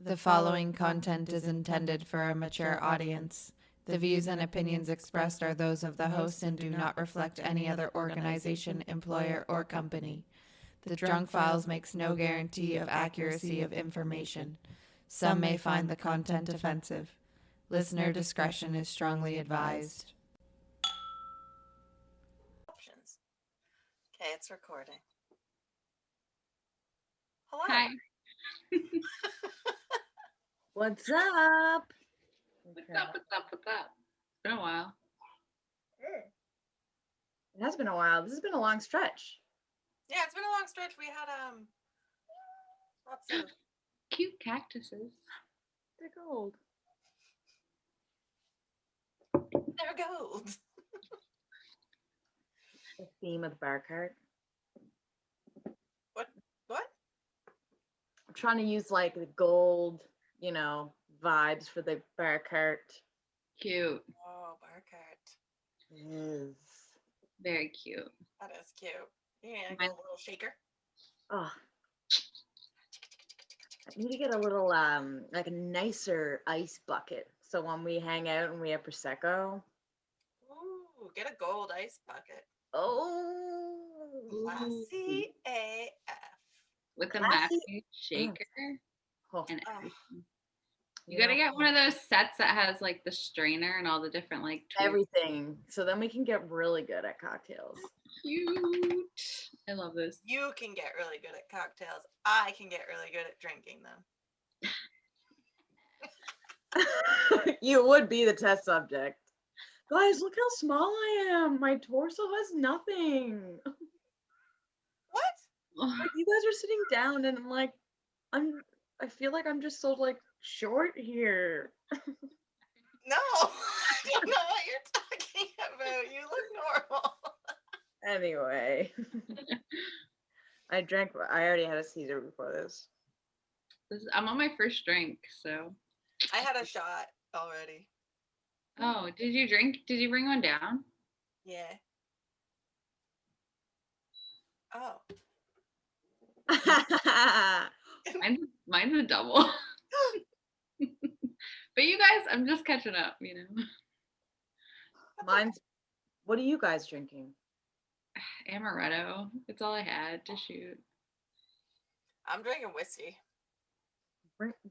The following content is intended for a mature audience. The views and opinions expressed are those of the host and do not reflect any other organization, employer, or company. The Drunk Files makes no guarantee of accuracy of information. Some may find the content offensive. Listener discretion is strongly advised. Options. Okay, it's recording. Hello. Hi. What's up? What's up? It's been a while. It has been a while. This has been a long stretch. Yeah, it's been a long stretch. We had lots of Cute cactuses. They're gold. they're gold. The theme of the bar cart. What? I'm trying to use like the gold, vibes for the bar cart. Cute. Oh, bar cart. Yes. Very cute. That is cute. Yeah, Mine- a little shaker. Oh. I need to get a little like a nicer ice bucket. So when we hang out and we have Prosecco. Ooh, get a gold ice bucket. Oh. Classy AF. With a Classy. massive shaker Oh, and Oh. everything. You gotta get one of those sets that has like the strainer and all the different like tools. everything. So then we can get really good at cocktails. Cute. I love this. You can get really good at cocktails. I can get really good at drinking them. You would be the test subject. Guys, look how small I am. My torso has nothing. What? Like, you guys are sitting down and I'm like, I feel like I'm just so like short here. No, I don't know what you're talking about. You look normal. Anyway. I already had a Caesar before this. I'm on my first drink, so. I had a shot already. Oh, did you drink? Did you bring one down? Yeah. Oh. Mine's a double. But you guys, I'm just catching up, What are you guys drinking? Amaretto. It's all I had to shoot. I'm drinking whiskey.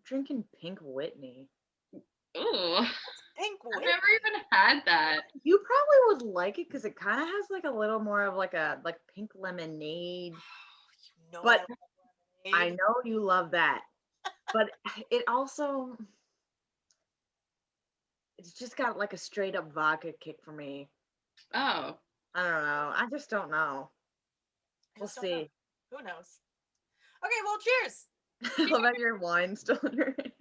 Drinking Pink Whitney. Ooh. Pink I've Whitney. never even had that. You probably would like it because it kind of has like a little more of like a pink lemonade. You know But I I know you love that. But it's just got like a straight up vodka kick for me. Oh. I don't know. I just don't know. We'll see. Who knows? Okay, well, cheers. I love that your wine's still in your hand.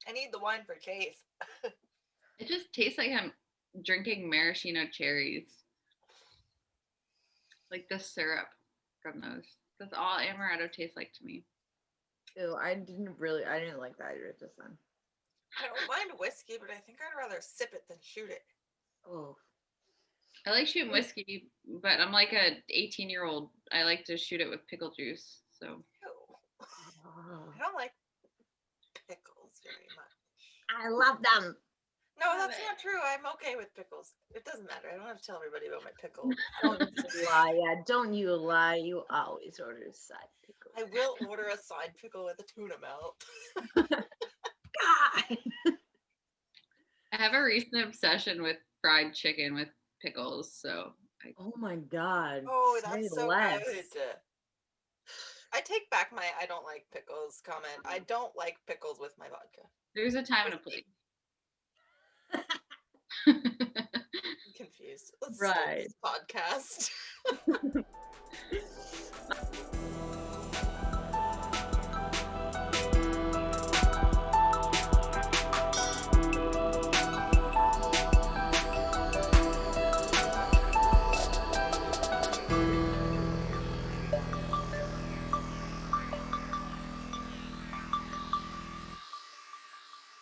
I need the wine for Chase. It just tastes like I'm drinking maraschino cherries. Like the syrup from those. That's all amaretto tastes like to me. Ew, I didn't like that either just then. I don't mind whiskey, but I think I'd rather sip it than shoot it. Oh. I like shooting whiskey, but I'm like a 18-year-old. I like to shoot it with pickle juice. So. Ew. I don't like pickles very much. I love them. No, that's not true. I'm okay with pickles. It doesn't matter. I don't have to tell everybody about my pickle. Don't you lie. You always order a side pickle. I will order a side pickle with a tuna melt. God. I have a recent obsession with fried chicken with pickles, so. Oh my God. Oh, that's so less. good. I take back my I don't like pickles comment. I don't like pickles with my vodka. There's a time and a place. I'm confused. Let's start Right. this podcast.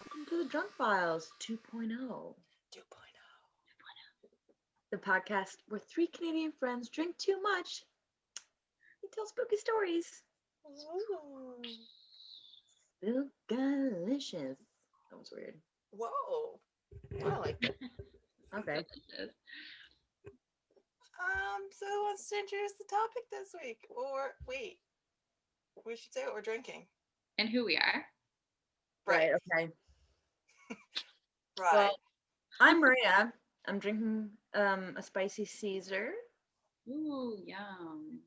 Welcome to the Drunk Files 2.0. 2.0. the podcast where three Canadian friends drink too much and tell spooky stories. Ooh. Spookalicious. That was weird. Whoa. I like that. Okay. So who wants to introduce the topic this week? Or wait, we should say what we're drinking. And who we are. Right. Okay. Right. Well, I'm Maria. I'm drinking a spicy Caesar. Ooh, yum.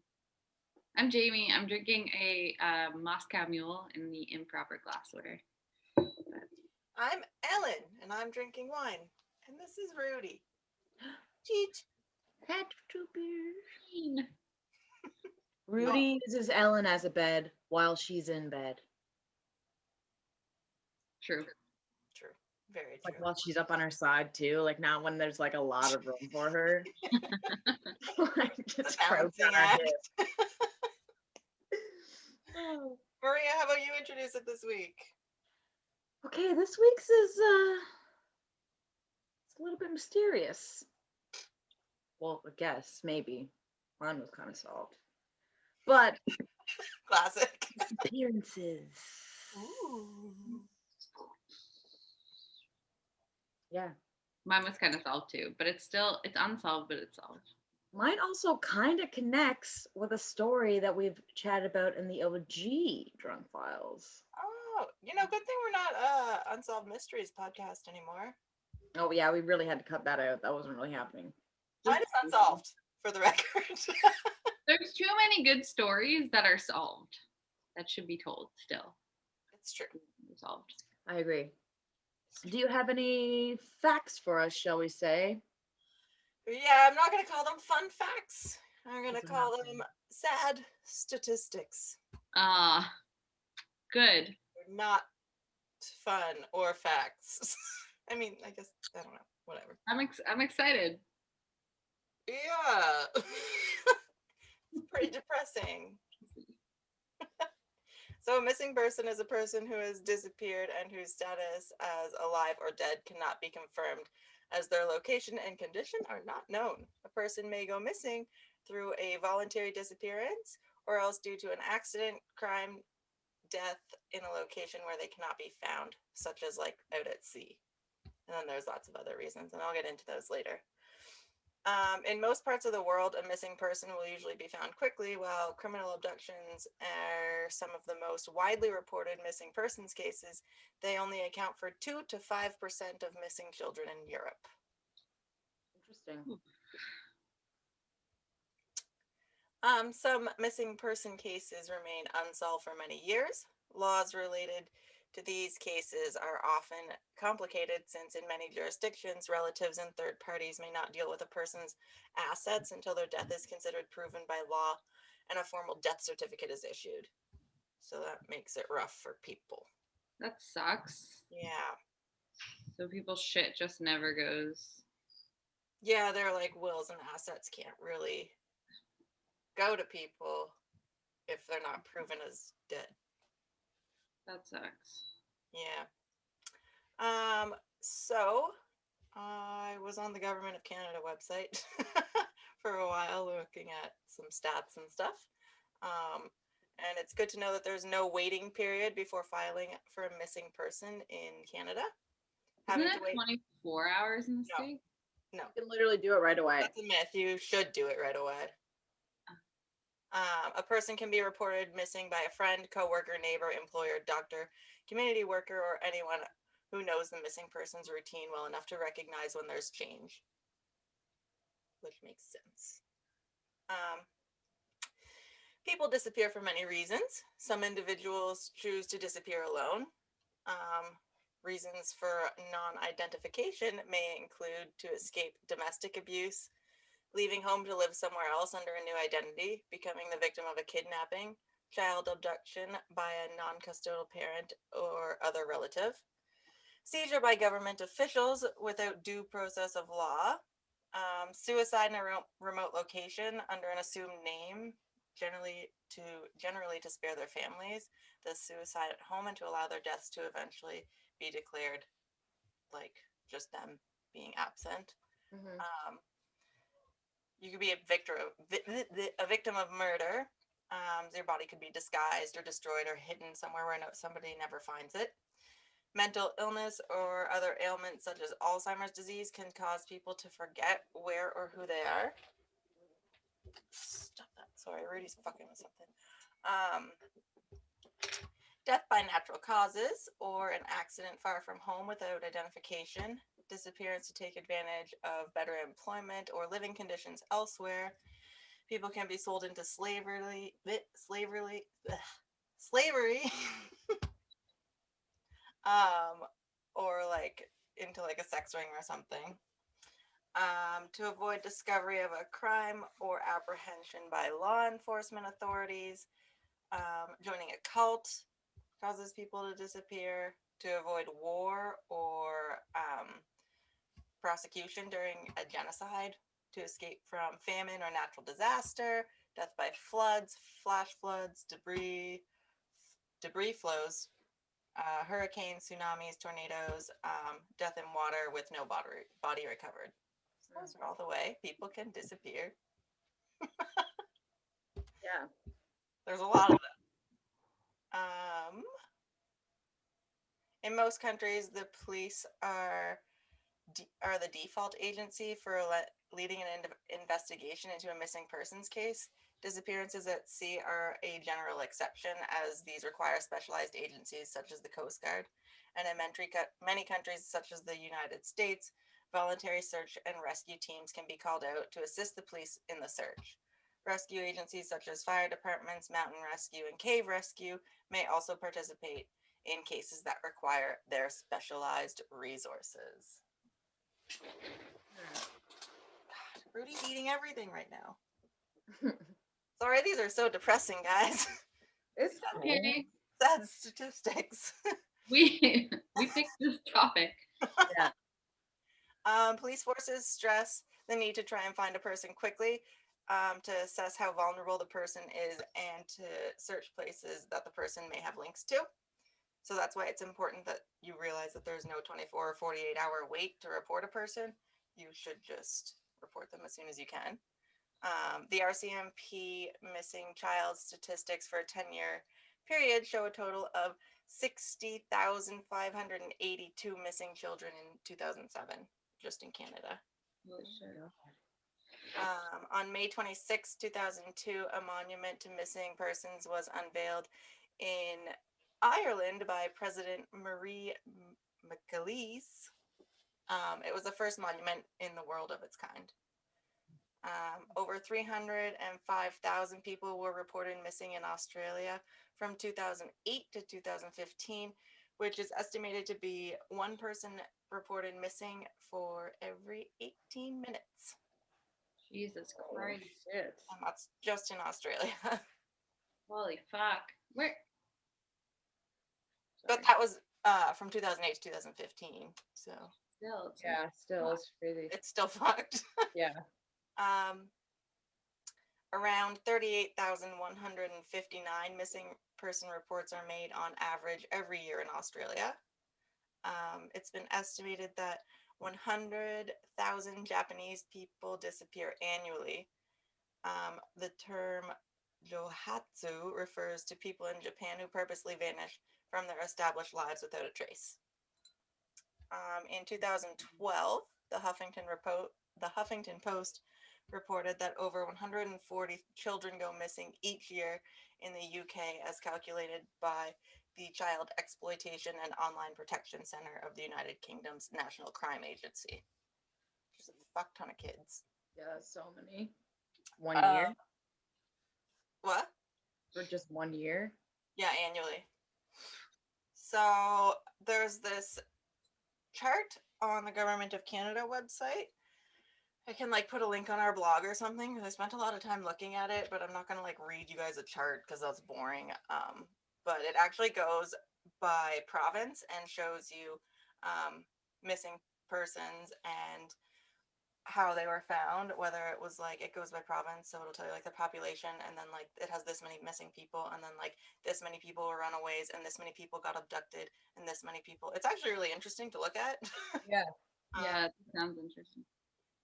I'm Jamie. I'm drinking a Moscow Mule in the improper glassware. I'm Ellen, and I'm drinking wine. And this is Rudy. Cheech. Had two beers. Bean. Rudy uses Ellen as a bed while she's in bed. True. True. Very Like true. while she's up on her side too, like not when there's like a lot of room for her. Like just crouched balancing on her act. hip. Maria, how about you introduce it this week? Okay, this week's is it's a little bit mysterious. Well, I guess maybe mine was kind of solved, but Classic. appearances. Ooh. Yeah, Mine was kind of solved too, but it's unsolved, but it's solved. mine also kind of connects with a story that we've chatted about in the OG Drunk Files. Oh, good thing we're not Unsolved Mysteries podcast anymore. Oh yeah, we really had to cut that out. That wasn't really happening. Mine is unsolved, for the record. There's too many good stories that are solved that should be told still. It's true. Solved. I agree. Do you have any facts for us, shall we say? Yeah, I'm not going to call them fun facts. I'm going to Doesn't call happen. them sad statistics. Good. They're not fun or facts. I mean, I guess, I don't know. Whatever. I'm excited. Yeah. It's pretty depressing. So a missing person is a person who has disappeared and whose status as alive or dead cannot be confirmed, as their location and condition are not known. A person may go missing through a voluntary disappearance or else due to an accident, crime, death in a location where they cannot be found, such as like out at sea. And then there's lots of other reasons, and I'll get into those later. In most parts of the world, a missing person will usually be found quickly, while criminal abductions are some of the most widely reported missing persons cases. They only account for 2 to 5% of missing children in Europe. Interesting. Some missing person cases remain unsolved for many years. Laws related to these cases are often complicated since in many jurisdictions, relatives and third parties may not deal with a person's assets until their death is considered proven by law and a formal death certificate is issued. So that makes it rough for people. That sucks. Yeah. So people's shit just never goes. Yeah, they're like wills and assets can't really go to people if they're not proven as dead. That sucks. Yeah. So I was on the Government of Canada website for a while looking at some stats and stuff. And it's good to know that there's no waiting period before filing for a missing person in Canada. Isn't Having it to wait. 24 hours in the No. state? No, You can literally do it right away. that's a myth. You should do it right away. A person can be reported missing by a friend, coworker, neighbor, employer, doctor, community worker, or anyone who knows the missing person's routine well enough to recognize when there's change, which makes sense. People disappear for many reasons. Some individuals choose to disappear alone. Reasons for non-identification may include to escape domestic abuse, leaving home to live somewhere else under a new identity, becoming the victim of a kidnapping, child abduction by a non-custodial parent or other relative, seizure by government officials without due process of law, suicide in a remote location under an assumed name, generally to spare their families, the suicide at home and to allow their deaths to eventually be declared like just them being absent. Mhm. you could be a victim of murder. Your body could be disguised or destroyed or hidden somewhere where somebody never finds it. Mental illness or other ailments such as Alzheimer's disease can cause people to forget where or who they are. Stop that. Sorry, Rudy's fucking with something. Death by natural causes or an accident far from home without identification. Disappearance to take advantage of better employment or living conditions elsewhere. People can be sold into slavery, or like into like a sex ring or something. To avoid discovery of a crime or apprehension by law enforcement authorities. Joining a cult causes people to disappear. To avoid war or prosecution during a genocide. To escape from famine or natural disaster. Death by floods, flash floods, debris flows, hurricanes, tsunamis, tornadoes, death in water with no body recovered. So those are all the way people can disappear. Yeah. There's a lot of them. In most countries, the police are the default agency for leading an investigation into a missing persons case. Disappearances at sea are a general exception, as these require specialized agencies such as the Coast Guard. And in many countries, such as the United States, voluntary search and rescue teams can be called out to assist the police in the search. Rescue agencies such as fire departments, mountain rescue, and cave rescue may also participate in cases that require their specialized resources. God, Rudy's eating everything right now. Sorry, these are so depressing, guys. It's Okay. Sad statistics. We picked this topic. Yeah. Police forces stress the need to try and find a person quickly, to assess how vulnerable the person is, and to search places that the person may have links to. So that's why it's important that you realize that there's no 24 or 48 hour wait to report a person. You should just report them as soon as you can. The RCMP missing child statistics for a 10-year period show a total of 60,582 missing children in 2007, just in Canada. On May 26, 2002, a monument to missing persons was unveiled in Ireland by President Marie McAleese. It was the first monument in the world of its kind. Over 305,000 people were reported missing in Australia from 2008 to 2015, which is estimated to be one person reported missing for every 18 minutes. Jesus Christ. Shit. And that's just in Australia. Holy fuck. Where? But that was from 2008 to 2015. So Still. It's Yeah, still, it's crazy. it's still fucked. Yeah. Around 38,159 missing person reports are made on average every year in Australia. It's been estimated that 100,000 Japanese people disappear annually. The term johatsu refers to people in Japan who purposely vanish from their established lives without a trace. In 2012, the Huffington Post reported that over 140 children go missing each year in the UK, as calculated by the Child Exploitation and Online Protection Center of the United Kingdom's National Crime Agency. There's a fuck ton of kids. Yeah, so many. 1 year? What? For just 1 year? Yeah, annually. So there's this chart on the Government of Canada website. I can like put a link on our blog or something, because I spent a lot of time looking at it, but I'm not gonna like read you guys a chart because that's boring. But it actually goes by province and shows you missing persons and how they were found, whether it was like, it goes by province, so it'll tell you like the population, and then like it has this many missing people, and then like this many people were runaways, and this many people got abducted, and this many people. It's actually really interesting to look at. Yeah. Yeah, it sounds interesting.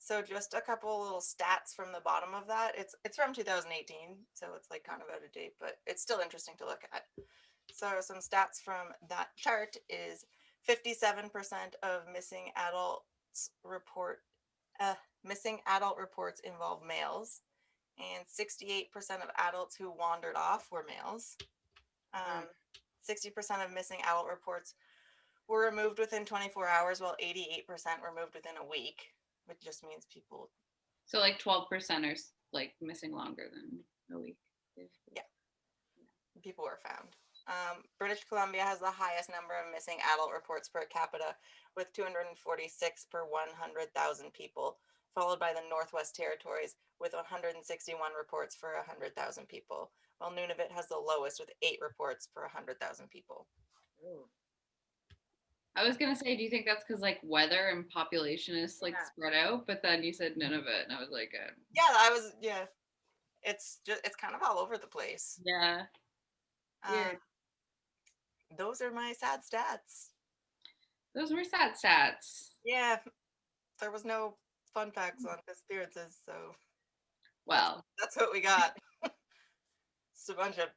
So just a couple little stats from the bottom of that. It's from 2018, so it's like kind of out of date, but it's still interesting to look at. So some stats from that chart is 57% of missing adult reports involve males, and 68% of adults who wandered off were males. 60% of missing adult reports were removed within 24 hours, while 88% were removed within a week, which just means people. So like 12% are like missing longer than a week. Yeah. People were found. British Columbia has the highest number of missing adult reports per capita, with 246 per 100,000 people, followed by the Northwest Territories with 161 reports for 100,000 people, while Nunavut has the lowest with 8 reports per 100,000 people. Ooh. I was gonna say, do you think that's because like weather and population is like spread out? But then you said Nunavut, and I was like, Yeah. It's kind of all over the place. yeah. Weird. Those are my sad stats. Those were sad stats. Yeah, there was no fun facts on disappearances, so Well, that's what we got. It's a bunch of.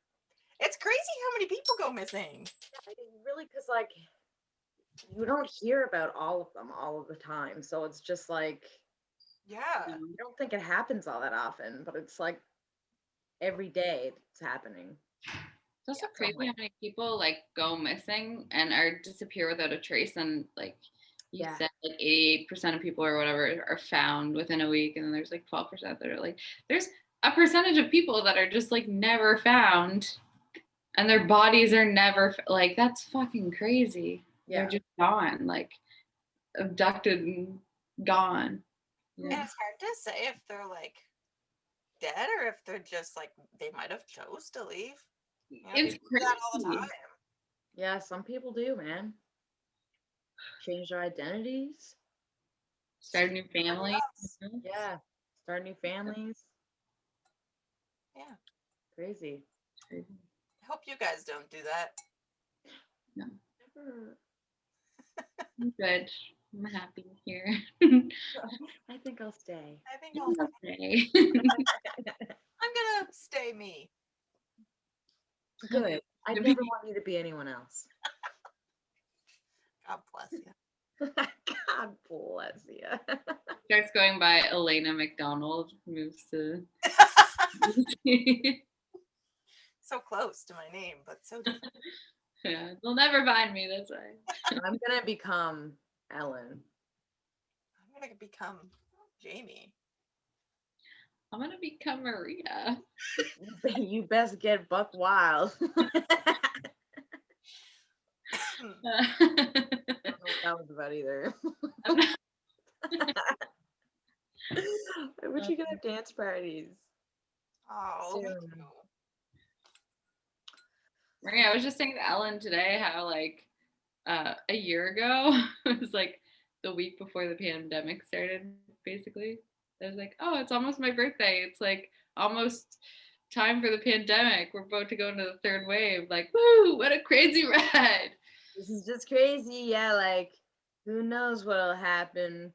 It's crazy how many people go missing. Really, because like you don't hear about all of them all of the time, so it's just like Yeah. you don't think it happens all that often, but it's like every day it's happening. it's also crazy how many people like go missing and are disappear without a trace, and like you said, like 88% of people or whatever are found within a week, and then there's like 12% that are like there's a percentage of people that are just like never found, and their bodies are never like that's fucking crazy. Yeah. They're just gone, like abducted and gone. And it's hard to say if they're like dead or if they're just like they might have chose to leave. You know, It's people do that all the crazy. time. Yeah, some people do, man. Change their identities. Start a new family. Yeah. Start new families. Yeah. Crazy. I hope you guys don't do that. No. Never. I'm good. I'm happy here. I think I'll stay. I think I'll stay. I'm gonna stay me. Good. I never want you to be anyone else. God bless you. God bless you. Starts going by Elena McDonald, moves to So close to my name, but so different. yeah, they'll never find me, that's why. I'm gonna become Ellen. I'm gonna become Jamie. I'm gonna become Maria. You best get buck wild. I don't know what that was about either. I wish you could have dance parties. Oh, me Soon. too. Maria, I was just saying to Ellen today how like a year ago, it was like the week before the pandemic started, basically. I was like, oh, it's almost my birthday. It's like almost time for the pandemic. We're about to go into the third wave. Like, woo, what a crazy ride. This is just crazy. Yeah, like, who knows what'll happen.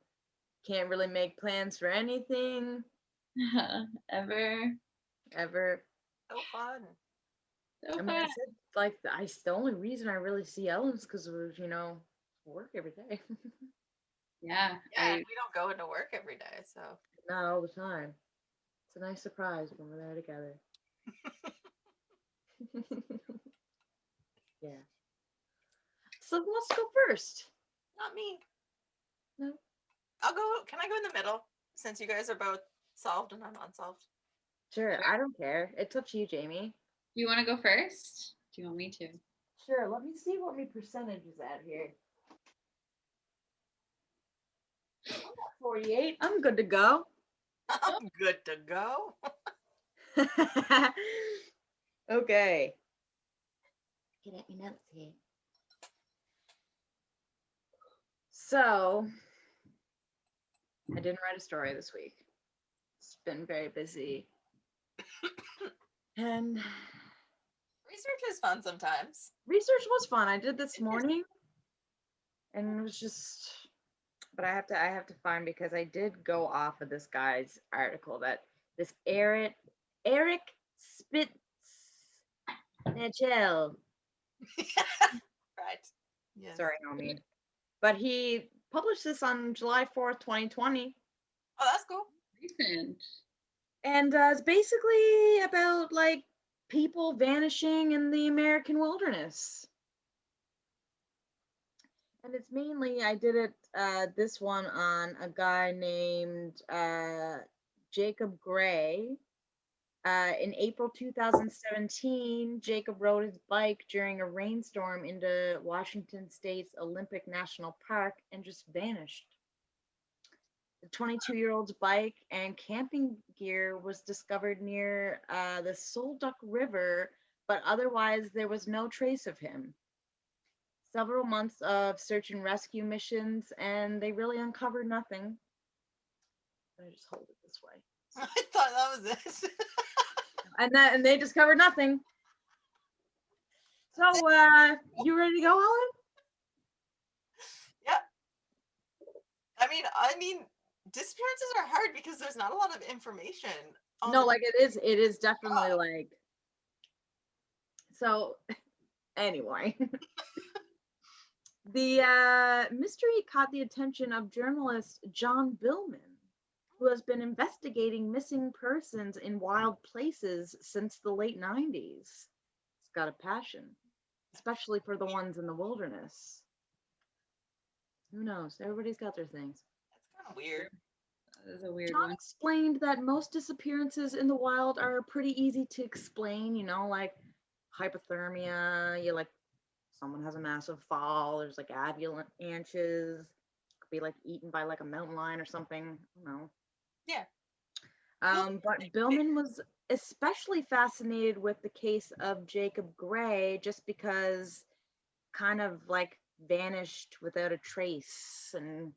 Can't really make plans for anything. Ever. So fun. So I mean, fun. I said, like, the only reason I really see Ellen is because of, work every day. Yeah. Yeah, we don't go into work every day, so. Not all the time. It's a nice surprise when we're there together. Yeah. So let's go first. Not me. No. Can I go in the middle? Since you guys are both solved and I'm unsolved. Sure, I don't care. It's up to you, Jamie. Do you want to go first? Do you want me to? Sure, let me see what my percentage is at here. I'm at 48. I'm good to go. I'm good to go. Okay. Get at my notes here. So, I didn't write a story this week. It's been very busy. And Research is fun sometimes. research was fun. I did this morning. And it was just but I have to find, because I did go off of this guy's article, that this Eric Spitznagel. Right. Yes. Sorry, homie. But he published this on July 4th, 2020. Oh, that's cool. Recent. And it's basically about like people vanishing in the American wilderness. And it's mainly, I did it, this one on a guy named Jacob Gray. In April 2017, Jacob rode his bike during a rainstorm into Washington State's Olympic National Park and just vanished. The 22-year-old's bike and camping gear was discovered near the Solduck River, but otherwise there was no trace of him. Several months of search and rescue missions, and they really uncovered nothing. I just hold it this way. I thought that was it. And they discovered nothing. So, you ready to go, Ellen? Yeah. I mean, disappearances are hard because there's not a lot of information. No, like it is definitely like. So, anyway. The mystery caught the attention of journalist John Billman, who has been investigating missing persons in wild places since the late 90s. He's got a passion, especially for the ones in the wilderness. Who knows? Everybody's got their things. That's kind of weird. That is a weird John one. explained that most disappearances in the wild are pretty easy to explain, like hypothermia, someone has a massive fall, there's like avalanches, could be like eaten by like a mountain lion or something. I don't know. Yeah. But Billman was especially fascinated with the case of Jacob Gray just because kind of like vanished without a trace and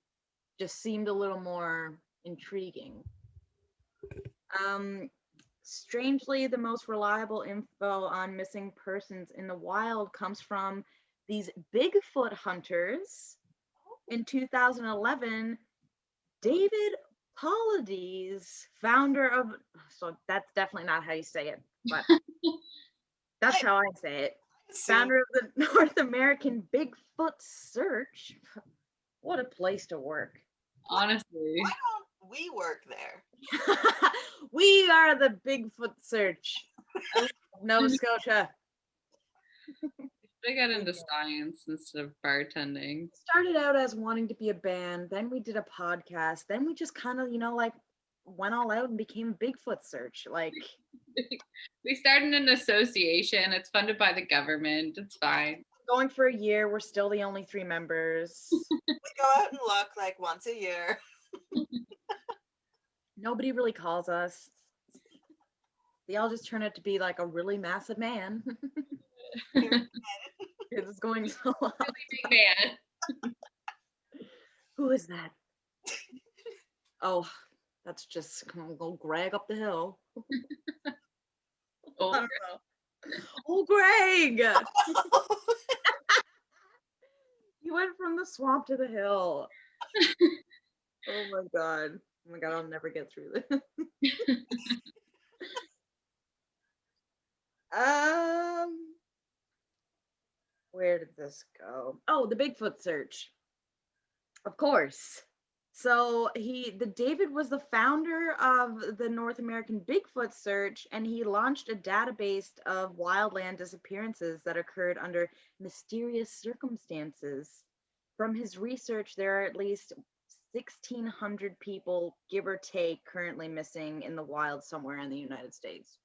just seemed a little more intriguing. Strangely, the most reliable info on missing persons in the wild comes from these Bigfoot hunters. In 2011, David Paulides, founder of, so that's definitely not how you say it, but that's how I say it. Founder of the North American Bigfoot Search. What a place to work. Honestly. Why don't we work there? We are the Bigfoot Search of Nova Scotia. I got into science instead of bartending. Started out as wanting to be a band, then we did a podcast, then we just kind of, went all out and became Bigfoot Search. Like, we started an association. It's funded by the government. It's fine. Going for a year, we're still the only 3 members. We go out and look like once a year. Nobody really calls us. They all just turn out to be like a really massive man. It's going so well. Really big man. Who is that? Oh, that's just old Greg up the hill. Oh, I don't know. Oh, Greg! You went from the swamp to the hill. Oh my god. Oh my god, I'll never get through this. Where did this go? Oh, the Bigfoot Search. Of course. So David was the founder of the North American Bigfoot Search, and he launched a database of wildland disappearances that occurred under mysterious circumstances. From his research, there are at least 1,600 people, give or take, currently missing in the wild somewhere in the United States.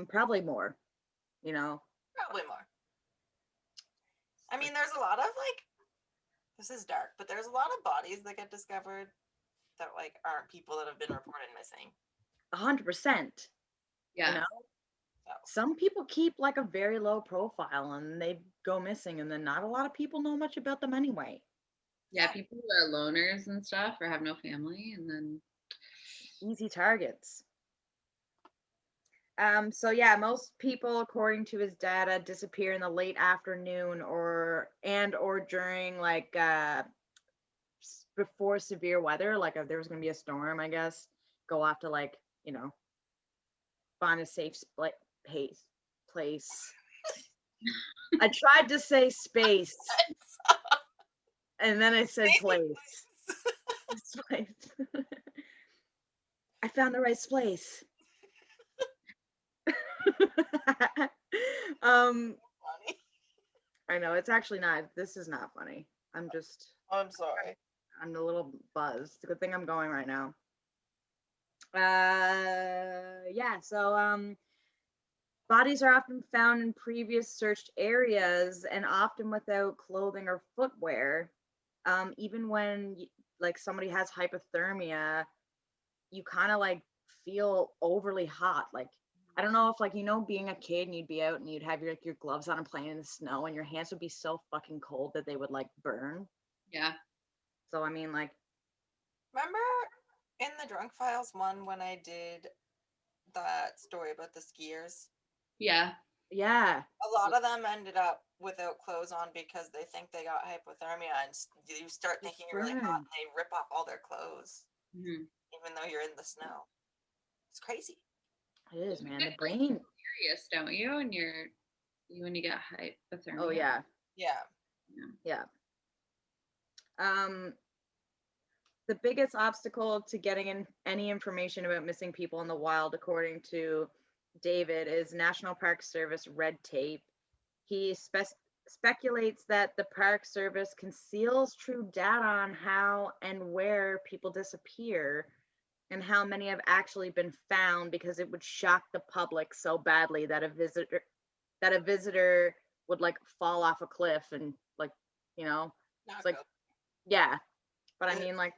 Probably more, Probably more. I mean, there's a lot of this is dark, but there's a lot of bodies that get discovered that aren't people that have been reported missing. 100%. yeah. Some people keep a very low profile and they go missing, and then not a lot of people know much about them anyway. Yeah, people who are loners and stuff or have no family, and then easy targets. So yeah, most people, according to his data, disappear in the late afternoon or during like before severe weather, like if there was gonna be a storm, I guess, go off to like, find a safe place. I tried to say space and then I said place. Place. I found the right place. Funny. I know it's actually not. This is not funny. I'm sorry. a little buzzed. Good thing I'm going right now. Yeah. So bodies are often found in previous searched areas and often without clothing or footwear. Even when like somebody has hypothermia, you kind of like feel overly hot. Like I don't know if like being a kid and you'd be out and you'd have your gloves on and playing in the snow and your hands would be so fucking cold that they would like burn. Yeah. So I mean like Remember in the Drunk Files one when I did that story about the skiers? Yeah. yeah. A lot of them ended up without clothes on because they think they got hypothermia, and you start thinking you're really hot burn. and they rip off all their clothes, Mhm. even though you're in the snow. It's crazy. It is, man. The get, brain. Serious, don't you? And when you get hypothermia. Oh yeah. Yeah. Yeah. The biggest obstacle to getting any information about missing people in the wild, according to David, is National Park Service red tape. He speculates that the Park Service conceals true data on how and where people disappear and how many have actually been found because it would shock the public so badly that a visitor would like fall off a cliff and like, Not it's like, good. yeah. But I mean, like,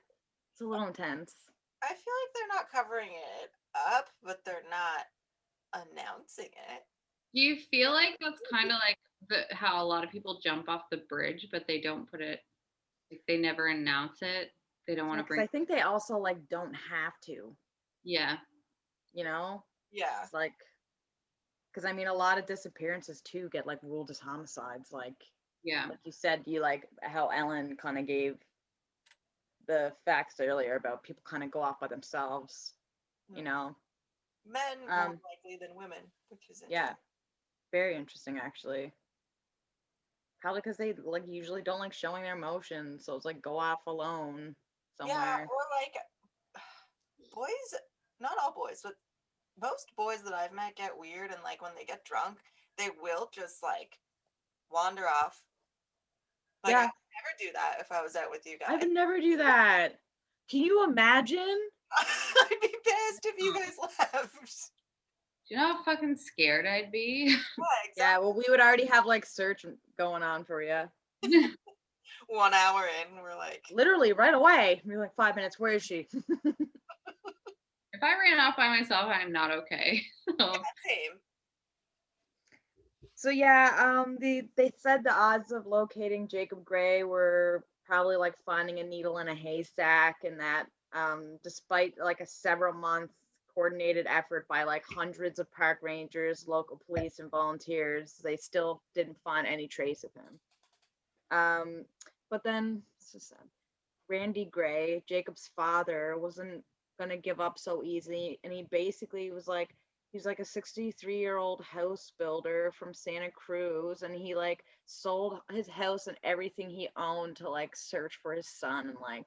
it's a little intense. I feel like they're not covering it up, but they're not announcing it. Do you feel like that's kind of like how a lot of people jump off the bridge, but they don't put it, like they never announce it. They don't want to Because bring. I think they also like don't have to, Yeah. Yeah. It's like, because I mean, a lot of disappearances too get like ruled as homicides. Like Yeah. you said, you like how Ellen kind of gave the facts earlier about people kind of go off by themselves, Men more likely than women, which is interesting. Yeah, very interesting actually. Probably because they like usually don't like showing their emotions, so it's like go off alone somewhere. Yeah, or like boys, not all boys, but most boys that I've met get weird, and like when they get drunk, they will just like wander off. Like I would never do that if I was out with you guys. I would never do that. Can you imagine? I'd be pissed if you guys left. Do you know how fucking scared I'd be? Yeah, exactly. Yeah, well, we would already have like search going on for you. 1 hour in, we're like, literally right away. We're like 5 minutes. Where is she? If I ran off by myself, I'm not okay. yeah, same. So yeah, they said the odds of locating Jacob Gray were probably like finding a needle in a haystack, and that despite like a several months coordinated effort by like hundreds of park rangers, local police, and volunteers, they still didn't find any trace of him. But then this is sad. Randy Gray, Jacob's father, wasn't gonna give up so easy, and he basically was like, he's like a 63-year-old house builder from Santa Cruz, and he like sold his house and everything he owned to like search for his son and like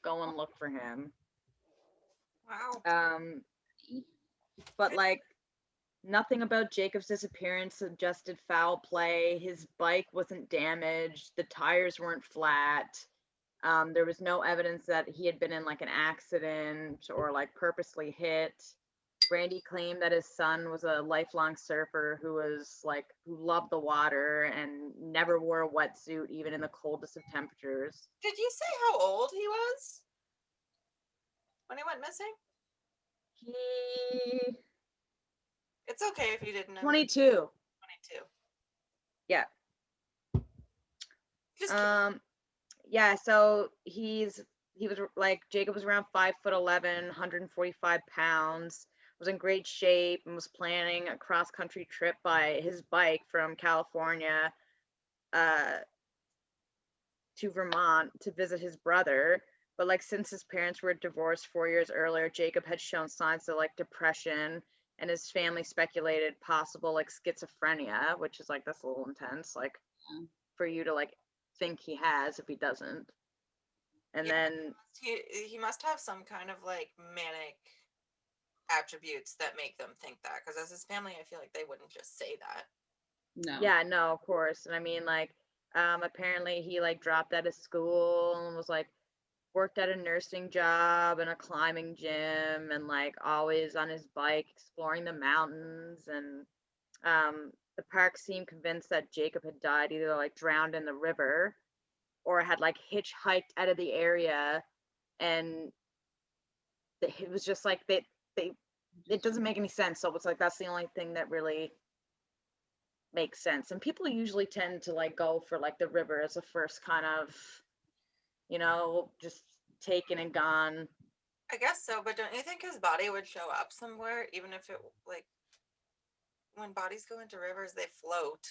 go and look for him. Wow. But like nothing about Jacob's disappearance suggested foul play. His bike wasn't damaged, the tires weren't flat. There was no evidence that he had been in like an accident or like purposely hit. Randy claimed that his son was a lifelong surfer who loved the water and never wore a wetsuit even in the coldest of temperatures. Did you say how old he was when he went missing? It's okay if you didn't know. 22. 22. Yeah. Just yeah, so he was like, Jacob was around 5'11", 145 pounds, was in great shape and was planning a cross-country trip by his bike from California uh, to Vermont to visit his brother. But like since his parents were divorced 4 years earlier, Jacob had shown signs of like depression, and his family speculated possible like schizophrenia, which is like that's a little intense, like for you to like think he has if he doesn't. And Yeah, then he must have some kind of like manic attributes that make them think that, because as his family, I feel like they wouldn't just say that. No. yeah, no, of course. And I mean like apparently he like dropped out of school and was like worked at a nursing job and a climbing gym and like always on his bike exploring the mountains. And the park seemed convinced that Jacob had died either like drowned in the river or had like hitchhiked out of the area. And it was just like they it doesn't make any sense. So it's like that's the only thing that really makes sense. And people usually tend to like go for like the river as a first kind of, just taken and gone. I guess so, but don't you think his body would show up somewhere, even if it like when bodies go into rivers, they float.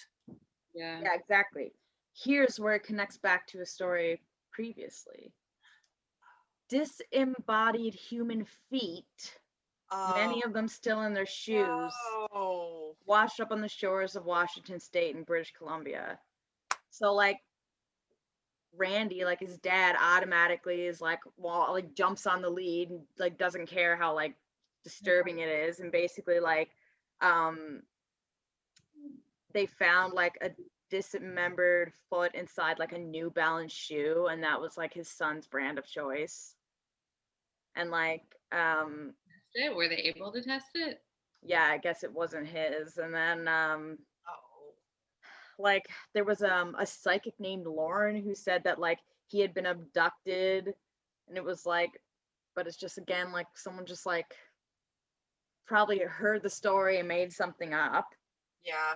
Yeah. Yeah, exactly. Here's where it connects back to a story previously. Disembodied human feet, many Oh of them still in their shoes, no! washed up on the shores of Washington State and British Columbia. So like Randy, like his dad, automatically is like, well, like jumps on the lead and like doesn't care how like disturbing it is, and basically like um they found like a dismembered foot inside like a New Balance shoe, and that was like his son's brand of choice. And like Were they able to test it? yeah, I guess it wasn't his. And then Oh, like there was a psychic named Lauren who said that like he had been abducted, and it was like, but it's just again like someone just like probably heard the story and made something up. yeah.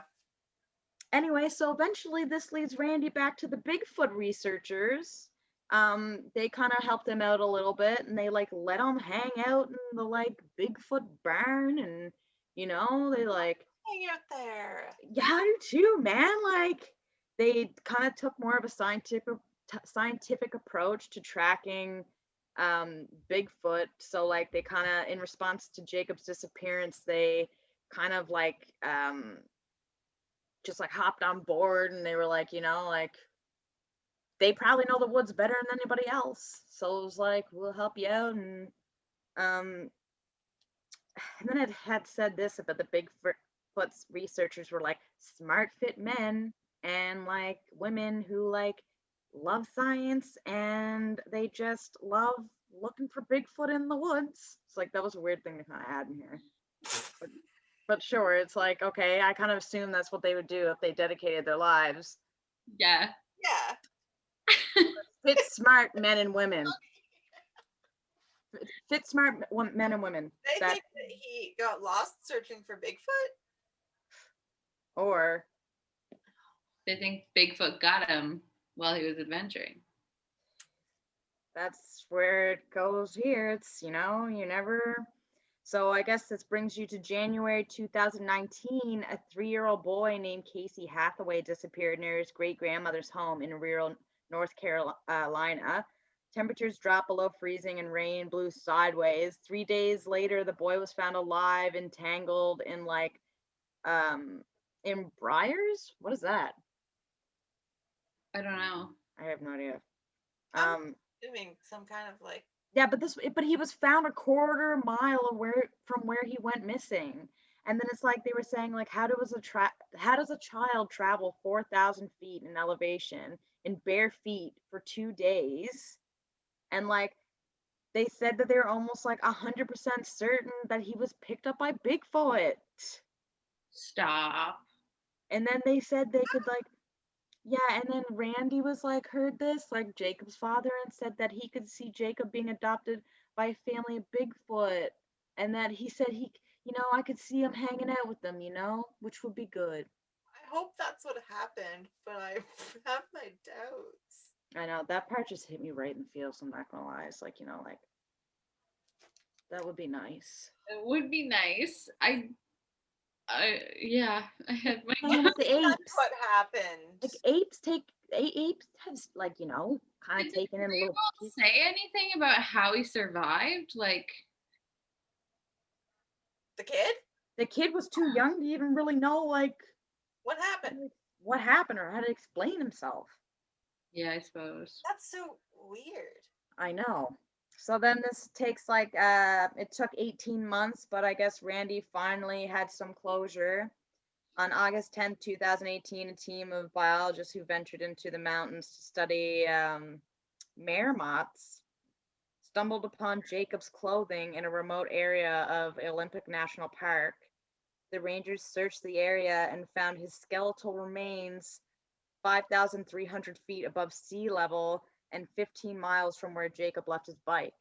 Anyway, so eventually this leads Randy back to the Bigfoot researchers. They kind of helped him out a little bit, and they like let him hang out in the like Bigfoot barn, and they like, Hang out there. yeah, I do too, man. Like they kind of took more of a scientific approach to tracking Bigfoot. So like they kind of, in response to Jacob's disappearance, they kind of like just like hopped on board, and they were like, like they probably know the woods better than anybody else. So it was like, we'll help you out. And then it had said this about the Bigfoot's researchers were like smart fit men and like women who like love science, and they just love looking for Bigfoot in the woods. It's like that was a weird thing to kind of add in here. But sure, it's like, okay, I kind of assume that's what they would do if they dedicated their lives. Yeah. Yeah. Fit smart men and women. Fit smart men and women. They think that he got lost searching for Bigfoot. Or They think Bigfoot got him while he was adventuring. that's where it goes here. It's, you never. So I guess this brings you to January 2019. A 3-year-old boy named Casey Hathaway disappeared near his great-grandmother's home in rural North Carolina. Temperatures dropped below freezing and rain blew sideways. 3 days later, the boy was found alive, entangled in like in briars. What is that? I don't know. I have no idea. I'm doing some kind of like. Yeah, but he was found a quarter mile from where he went missing. And then it's like they were saying like, how does a child travel 4,000 feet in elevation in bare feet for 2 days? And like they said that they were almost like 100% certain that he was picked up by Bigfoot. Stop. And then they said they could like, yeah, and then Randy was like, heard this, like Jacob's father, and said that he could see Jacob being adopted by a family of Bigfoot. And that he said I could see him hanging out with them, which would be good. I hope that's what happened, but I have my doubts. I know, that part just hit me right in the feels, I'm not gonna lie. It's like, like That would be nice. It would be nice. Yeah, I had my Same with the That's apes. what happened. Like apes have like, kind of taken in a little piece. say anything about how he survived? Like, The kid? The kid was too young to even really know like What happened? what happened or how to explain himself. yeah, I suppose. That's so weird. I know. So then this takes like it took 18 months, but I guess Randy finally had some closure. On August 10th, 2018, a team of biologists who ventured into the mountains to study meremoths stumbled upon Jacob's clothing in a remote area of Olympic National Park. The rangers searched the area and found his skeletal remains 5,300 feet above sea level and 15 miles from where Jacob left his bike.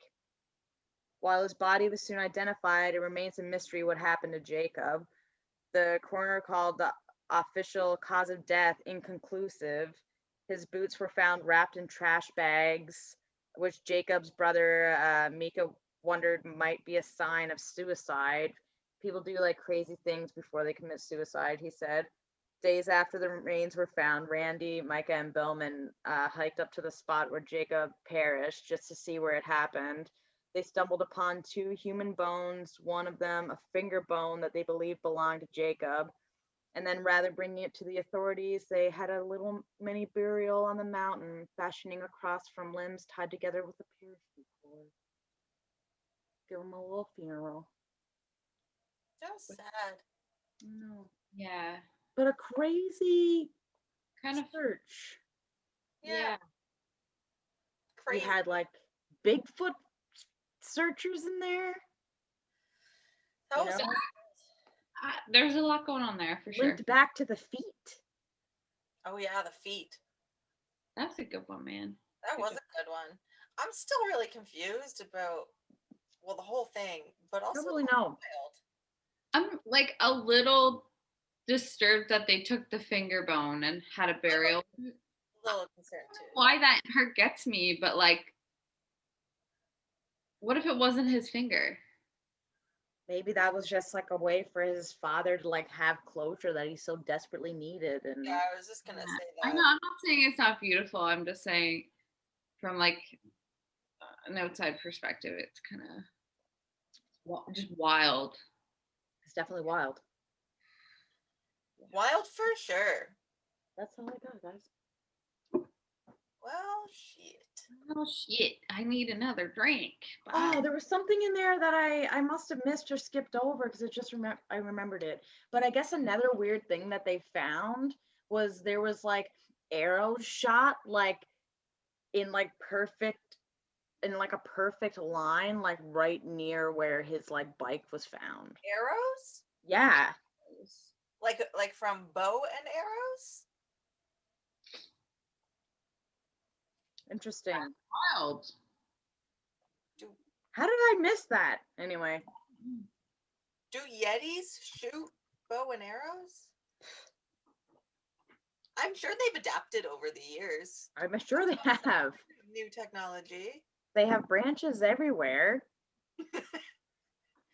While his body was soon identified, it remains a mystery what happened to Jacob. The coroner called the official cause of death inconclusive. His boots were found wrapped in trash bags, which Jacob's brother Mika wondered might be a sign of suicide. People do like crazy things before they commit suicide, he said. Days after the remains were found, Randy, Micah, and Billman hiked up to the spot where Jacob perished just to see where it happened. They stumbled upon two human bones, one of them a finger bone that they believed belonged to Jacob. And then, rather bringing it to the authorities, they had a little mini burial on the mountain, fashioning a cross from limbs tied together with a parachute cord. Give him a little funeral. So sad. No. Yeah. But a crazy Kind of. search. Yeah. We Crazy. had like Bigfoot searchers in there. So you know? sad. There's a lot going on there for sure. Linked back to the feet. Oh yeah, the feet. That's a good one, man. That was a good one. I'm still really confused about the whole thing, but also I don't really know. wild. I'm like a little disturbed that they took the finger bone and had a burial. A little concerned too. Why that part gets me, but like, what if it wasn't his finger? Maybe that was just like a way for his father to like have closure that he so desperately needed. And Yeah, I was just gonna say I that. know. I'm not saying it's not beautiful. I'm just saying, from like an outside perspective, it's kind of just wild. it's definitely wild. Wild for sure. That's all I got, guys. Well, shit. Oh shit! I need another drink. Oh, Bye. there was something in there that I must have missed or skipped over because it just I remembered it. But I guess another weird thing that they found was there was like arrows shot like in like a perfect line, like right near where his like bike was found. Arrows? Yeah. Like from bow and arrows? Interesting. Wild. How did I miss that? Anyway. Do Yetis shoot bow and arrows? I'm sure they've adapted over the years. I'm sure they have. New technology. They have branches everywhere.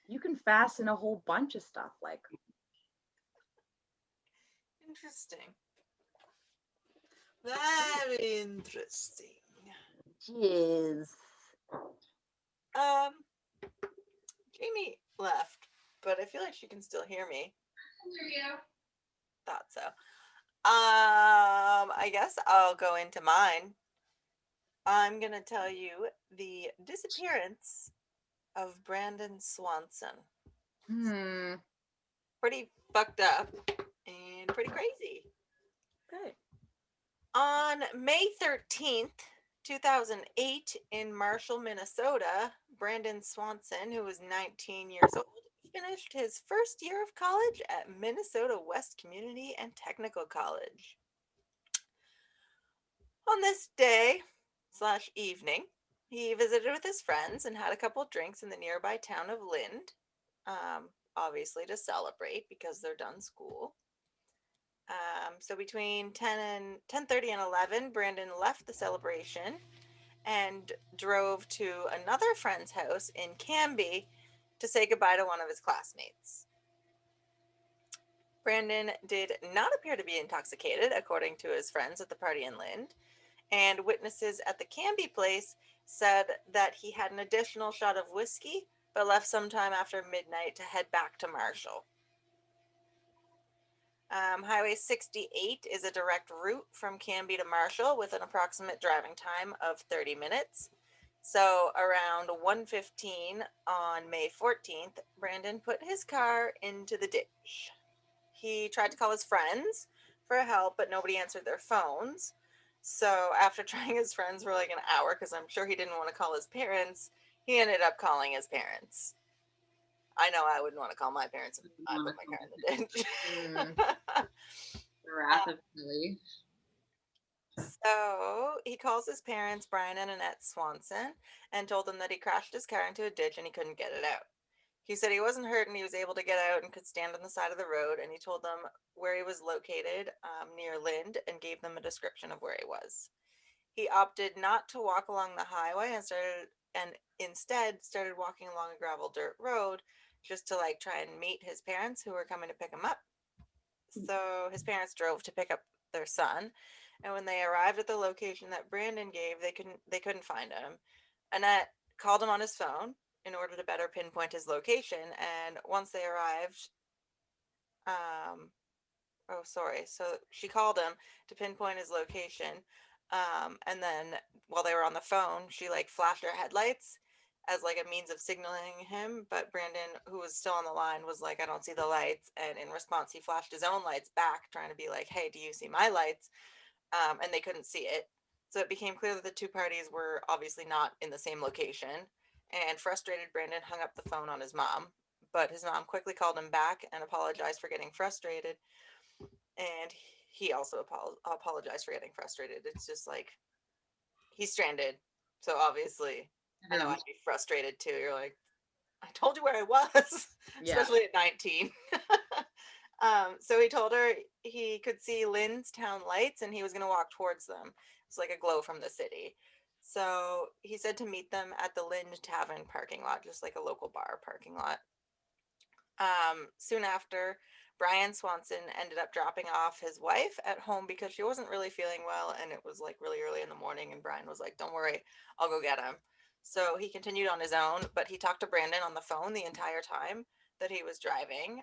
You can fasten a whole bunch of stuff like. Interesting. Very interesting. Jeez. Jamie left, but I feel like she can still hear me. There you go. Thought so. I guess I'll go into mine. I'm gonna tell you the disappearance of Brandon Swanson. Pretty fucked up and pretty crazy. Okay. On May 13th, 2008, in Marshall, Minnesota, Brandon Swanson, who was 19 years old, finished his first year of college at Minnesota West Community and Technical College. On this day / evening, he visited with his friends and had a couple drinks in the nearby town of Lind, obviously to celebrate because they're done school. So between 10:30 and 11, Brandon left the celebration and drove to another friend's house in Canby to say goodbye to one of his classmates. Brandon did not appear to be intoxicated, according to his friends at the party in Lind, and witnesses at the Canby place said that he had an additional shot of whiskey, but left sometime after midnight to head back to Marshall. Highway 68 is a direct route from Canby to Marshall with an approximate driving time of 30 minutes. So around 1:15 on May 14th, Brandon put his car into the ditch. He tried to call his friends for help, but nobody answered their phones. So after trying his friends for like an hour, because I'm sure he didn't want to call his parents, he ended up calling his parents. I know I wouldn't want to call my parents if I put my car in the ditch. The wrath of Billy. So he calls his parents, Brian and Annette Swanson, and told them that he crashed his car into a ditch and he couldn't get it out. He said he wasn't hurt and he was able to get out and could stand on the side of the road, and he told them where he was located near Lind and gave them a description of where he was. He opted not to walk along the highway and instead started walking along a gravel dirt road just to like try and meet his parents who were coming to pick him up. So his parents drove to pick up their son, and when they arrived at the location that Brandon gave, they couldn't find him. Annette called him on his phone in order to better pinpoint his location, and once they arrived, so she called him to pinpoint his location, and then while they were on the phone, she like flashed her headlights as like a means of signaling him, but Brandon, who was still on the line, was like, I don't see the lights, and in response he flashed his own lights back, trying to be like, hey, do you see my lights? And they couldn't see it. So it became clear that the two parties were obviously not in the same location, and frustrated, Brandon hung up the phone on his mom, but his mom quickly called him back and apologized for getting frustrated, and he also apologized for getting frustrated. It's just like he's stranded, so obviously I know I'd be frustrated too. You're like, I told you where I was, especially at 19. So he told her he could see Lynn's town lights and he was going to walk towards them. It's like a glow from the city. So he said to meet them at the Lynn Tavern parking lot, just like a local bar parking lot. Soon after, Brian Swanson ended up dropping off his wife at home because she wasn't really feeling well, and it was like really early in the morning, and Brian was like, don't worry, I'll go get him. So he continued on his own, but he talked to Brandon on the phone the entire time that he was driving.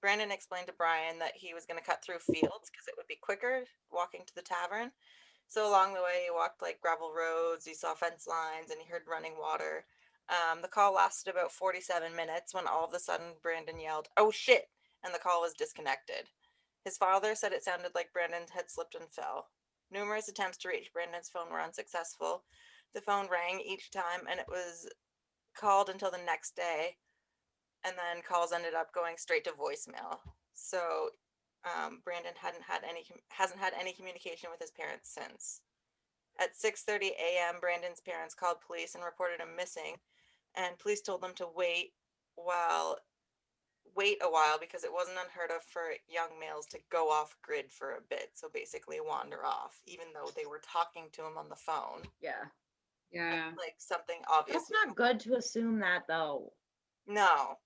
Brandon explained to Brian that he was going to cut through fields because it would be quicker walking to the tavern. So along the way, he walked like gravel roads, he saw fence lines, and he heard running water. The call lasted about 47 minutes when all of a sudden Brandon yelled, "Oh shit!" and the call was disconnected. His father said it sounded like Brandon had slipped and fell. Numerous attempts to reach Brandon's phone were unsuccessful. The phone rang each time and it was called until the next day, and then calls ended up going straight to voicemail. So Brandon hasn't had any communication with his parents since. At 6:30 a.m., Brandon's parents called police and reported him missing, and police told them to wait a while because it wasn't unheard of for young males to go off grid for a bit, so basically wander off, even though they were talking to him on the phone. Yeah. Like something obvious. That's not good to assume that though. No.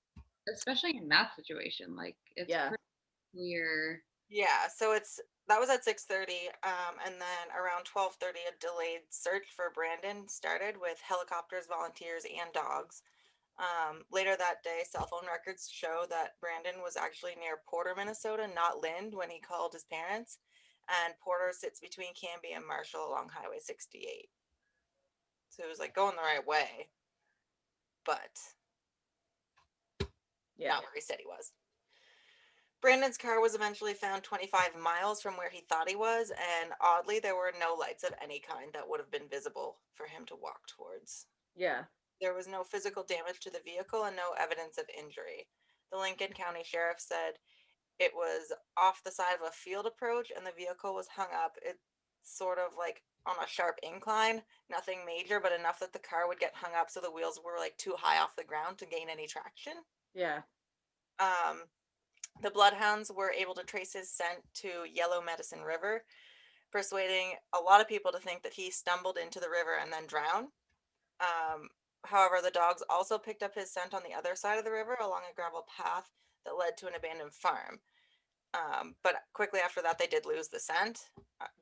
Especially in that situation, like it's pretty clear. Yeah, so that was at 6:30, and then around 12:30, a delayed search for Brandon started with helicopters, volunteers, and dogs. Later that day, cell phone records show that Brandon was actually near Porter, Minnesota, not Lind, when he called his parents, and Porter sits between Canby and Marshall along Highway 68. So it was like going the right way, but not where he said he was. Brandon's car was eventually found 25 miles from where he thought he was, and oddly, there were no lights of any kind that would have been visible for him to walk towards. Yeah. There was no physical damage to the vehicle and no evidence of injury. The Lincoln County Sheriff said it was off the side of a field approach and the vehicle was hung up. It's sort of like on a sharp incline, nothing major, but enough that the car would get hung up so the wheels were like too high off the ground to gain any traction. Yeah. The bloodhounds were able to trace his scent to Yellow Medicine River, persuading a lot of people to think that he stumbled into the river and then drowned. However, the dogs also picked up his scent on the other side of the river along a gravel path that led to an abandoned farm. But quickly after that, they did lose the scent.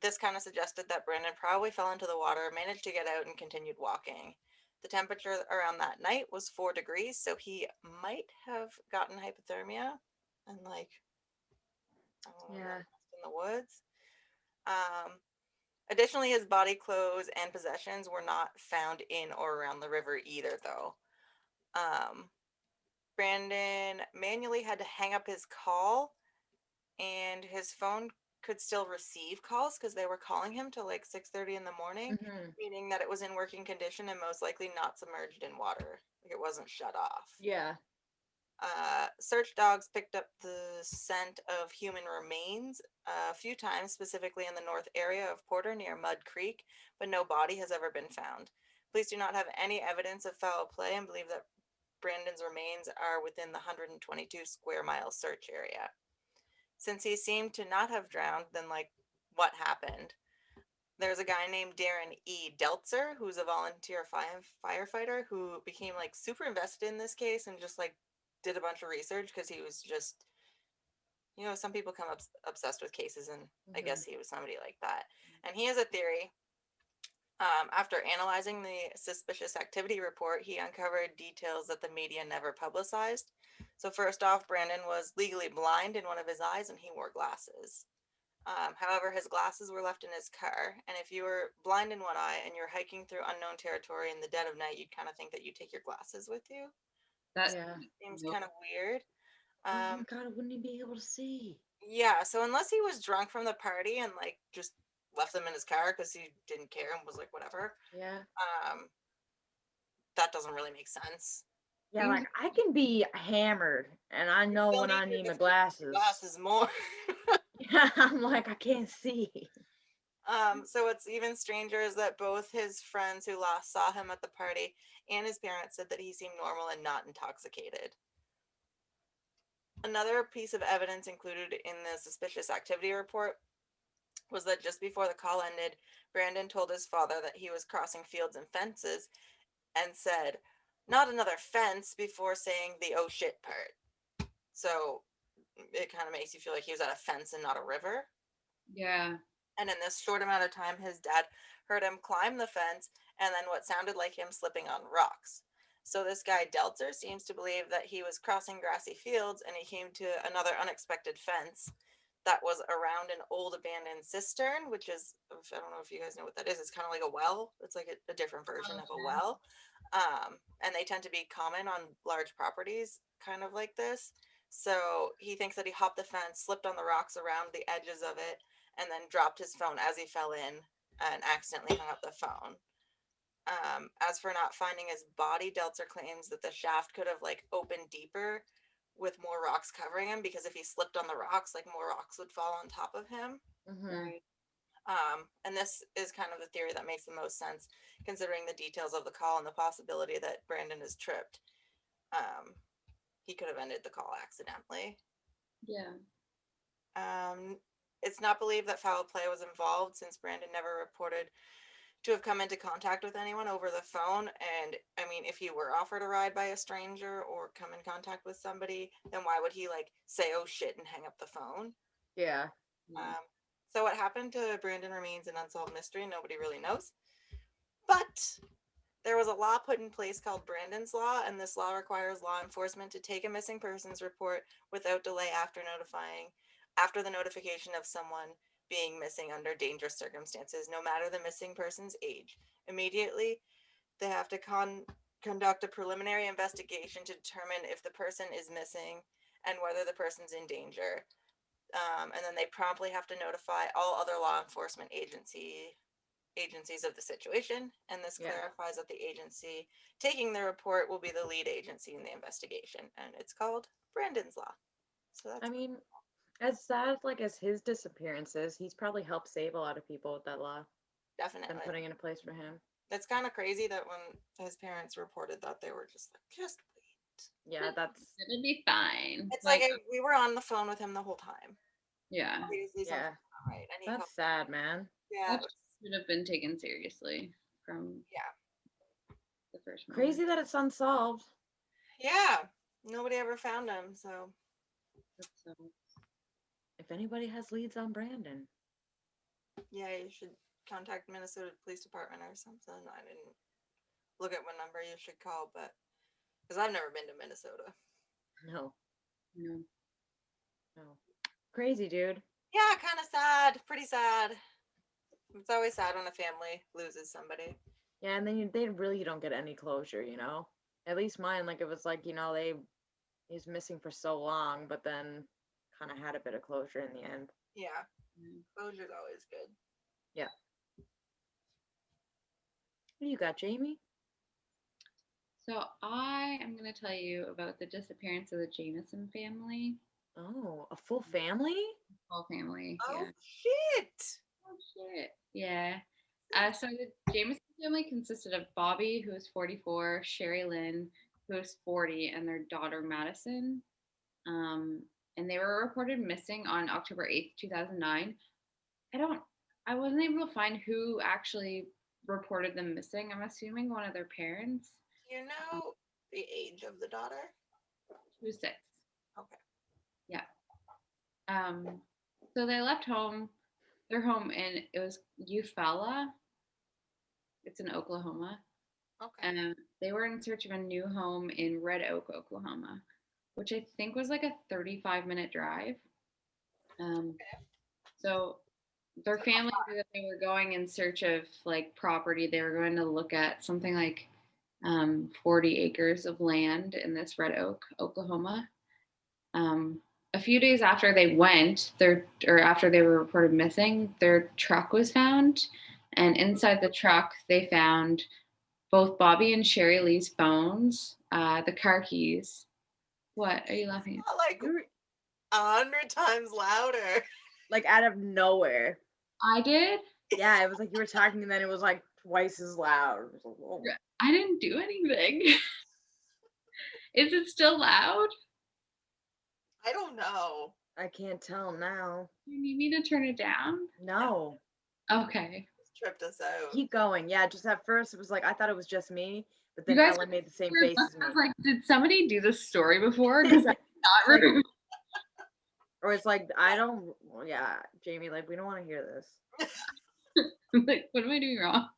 This kind of suggested that Brandon probably fell into the water, managed to get out, and continued walking. The temperature around that night was 4 degrees, so he might have gotten hypothermia and, like, I don't know, Yeah. got lost in the woods. Um, Additionally, his body, clothes, and possessions were not found in or around the river either, though. Um, Brandon manually had to hang up his call, and his phone could still receive calls because they were calling him till like 6:30 in the morning, Hmm. meaning that it was in working condition and most likely not submerged in water. Like, it wasn't shut off. Yeah. Search dogs picked up the scent of human remains a few times, specifically in the north area of Porter near Mud Creek, but no body has ever been found. Police do not have any evidence of foul play and believe that Brandon's remains are within the 122 square mile search area. Since he seemed to not have drowned, then, like, what happened? There's a guy named Darren E. Deltzer, who's a volunteer firefighter who became, like, super invested in this case and just, like, did a bunch of research because he was just, some people come up obsessed with cases, and I Mhm. guess he was somebody like that. And he has a theory. After analyzing the suspicious activity report, he uncovered details that the media never publicized. So, first off, Brandon was legally blind in one of his eyes and he wore glasses. However, his glasses were left in his car, and if you were blind in one eye and you're hiking through unknown territory in the dead of night, you'd kind of think that you take your glasses with you. That Yeah. Seems nope. kind of weird. Oh my Um, God, wouldn't he be able to see? yeah, so unless he was drunk from the party and, like, just left them in his car because he didn't care and was like, whatever, Yeah. um, that doesn't really make sense. Yeah, like I can be hammered and I You know still when need I need my your glasses. glasses more. Yeah, I'm like, I can't see. So what's even stranger is that both his friends who last saw him at the party and his parents said that he seemed normal and not intoxicated. Another piece of evidence included in the suspicious activity report was that just before the call ended, Brandon told his father that he was crossing fields and fences and said, "Not another fence," before saying the "oh shit" part. So it kind of makes you feel like he was at a fence and not a river. Yeah. And in this short amount of time, his dad heard him climb the fence and then what sounded like him slipping on rocks. So this guy Deltzer seems to believe that he was crossing grassy fields and he came to another unexpected fence that was around an old abandoned cistern, which is, I don't know if you guys know what that is. It's kind of like a well. It's like a different version of a well. And they tend to be common on large properties, kind of like this. So he thinks that he hopped the fence, slipped on the rocks around the edges of it, and then dropped his phone as he fell in and accidentally hung up the phone. As for not finding his body, Deltzer claims that the shaft could have, like, opened deeper with more rocks covering him because if he slipped on the rocks, like, more rocks would fall on top of him. Hmm. Right. And this is kind of the theory that makes the most sense considering the details of the call and the possibility that Brandon is tripped. Um, he could have ended the call accidentally. Yeah. It's not believed that foul play was involved since Brandon never reported to have come into contact with anyone over the phone. And I mean, if he were offered a ride by a stranger or come in contact with somebody, then why would he, like, say "oh shit" and hang up the phone? Yeah. Um, so what happened to Brandon remains an unsolved mystery. Nobody really knows. But there was a law put in place called Brandon's Law, and this law requires law enforcement to take a missing persons report without delay after the notification of someone being missing under dangerous circumstances, no matter the missing person's age. Immediately, they have to conduct a preliminary investigation to determine if the person is missing and whether the person's in danger. And then they promptly have to notify all other law enforcement agencies of the situation, and this Yeah. clarifies that the agency taking the report will be the lead agency in the investigation, and it's called Brandon's Law. So that's I mean, as sad like as his disappearance is, he's probably helped save a lot of people with that law and definitely, putting in a place for him. it's kind of crazy that when his parents reported that, they were just like, just wait. Yeah, that's It'll be fine. It's like, we were on the phone with him the whole time. Yeah. Obviously yeah, something's not right, and he that's sad, man. yeah, That should have been taken seriously from yeah. the first murder. Crazy that it's unsolved. Yeah, nobody ever found him. So If anybody has leads on Brandon. yeah, you should contact Minnesota Police Department or something. I didn't look at what number you should call, but because I've never been to Minnesota. No. No. Crazy, dude. Yeah, kind of sad. Pretty sad. It's always sad when a family loses somebody. Yeah, and then they really don't get any closure, you know? At least mine, like, it was like, you know, he's missing for so long, but then kind of had a bit of closure in the end. Yeah, closure's always good. Yeah. What do you got, Jamie? So I am going to tell you about the disappearance of the Jamison family. Oh, a full family? Whole family. Oh, Yeah. shit. Oh shit. Yeah. So the Jamison family consisted of Bobby, who was 44, Sherry Lynn, who was 40, and their daughter Madison. And they were reported missing on October 8th, 2009. I wasn't able to find who actually reported them missing. I'm assuming one of their parents. Do you know the age of the daughter? She was 6. Okay. Yeah. So they left home. Their home it was Eufaula. It's in Oklahoma. Okay. And they were in search of a new home in Red Oak, Oklahoma, which I think was like a 35-minute drive. So their family knew that they were going in search of like property. They were going to look at something like 40 acres of land in this Red Oak, Oklahoma. A few days after they went, after they were reported missing, their truck was found, and inside the truck they found both Bobby and Sherry Lee's phones, the car keys. What are you laughing at? Like 100 times louder. Like out of nowhere. I did? Yeah, it was like you were talking and then it was like twice as loud. It was like, whoa. I didn't do anything. Is it still loud? I don't know. I can't tell now. You need me to turn it down? No. Okay. It's tripped us out. Keep going. Yeah, just at first it was like I thought it was just me, but then You guys Ellen made the same I face as me. was like, did somebody do this story before? Because I not remember. Or it's like yeah, Jamie, like we don't want to hear this. Like, what am I doing wrong?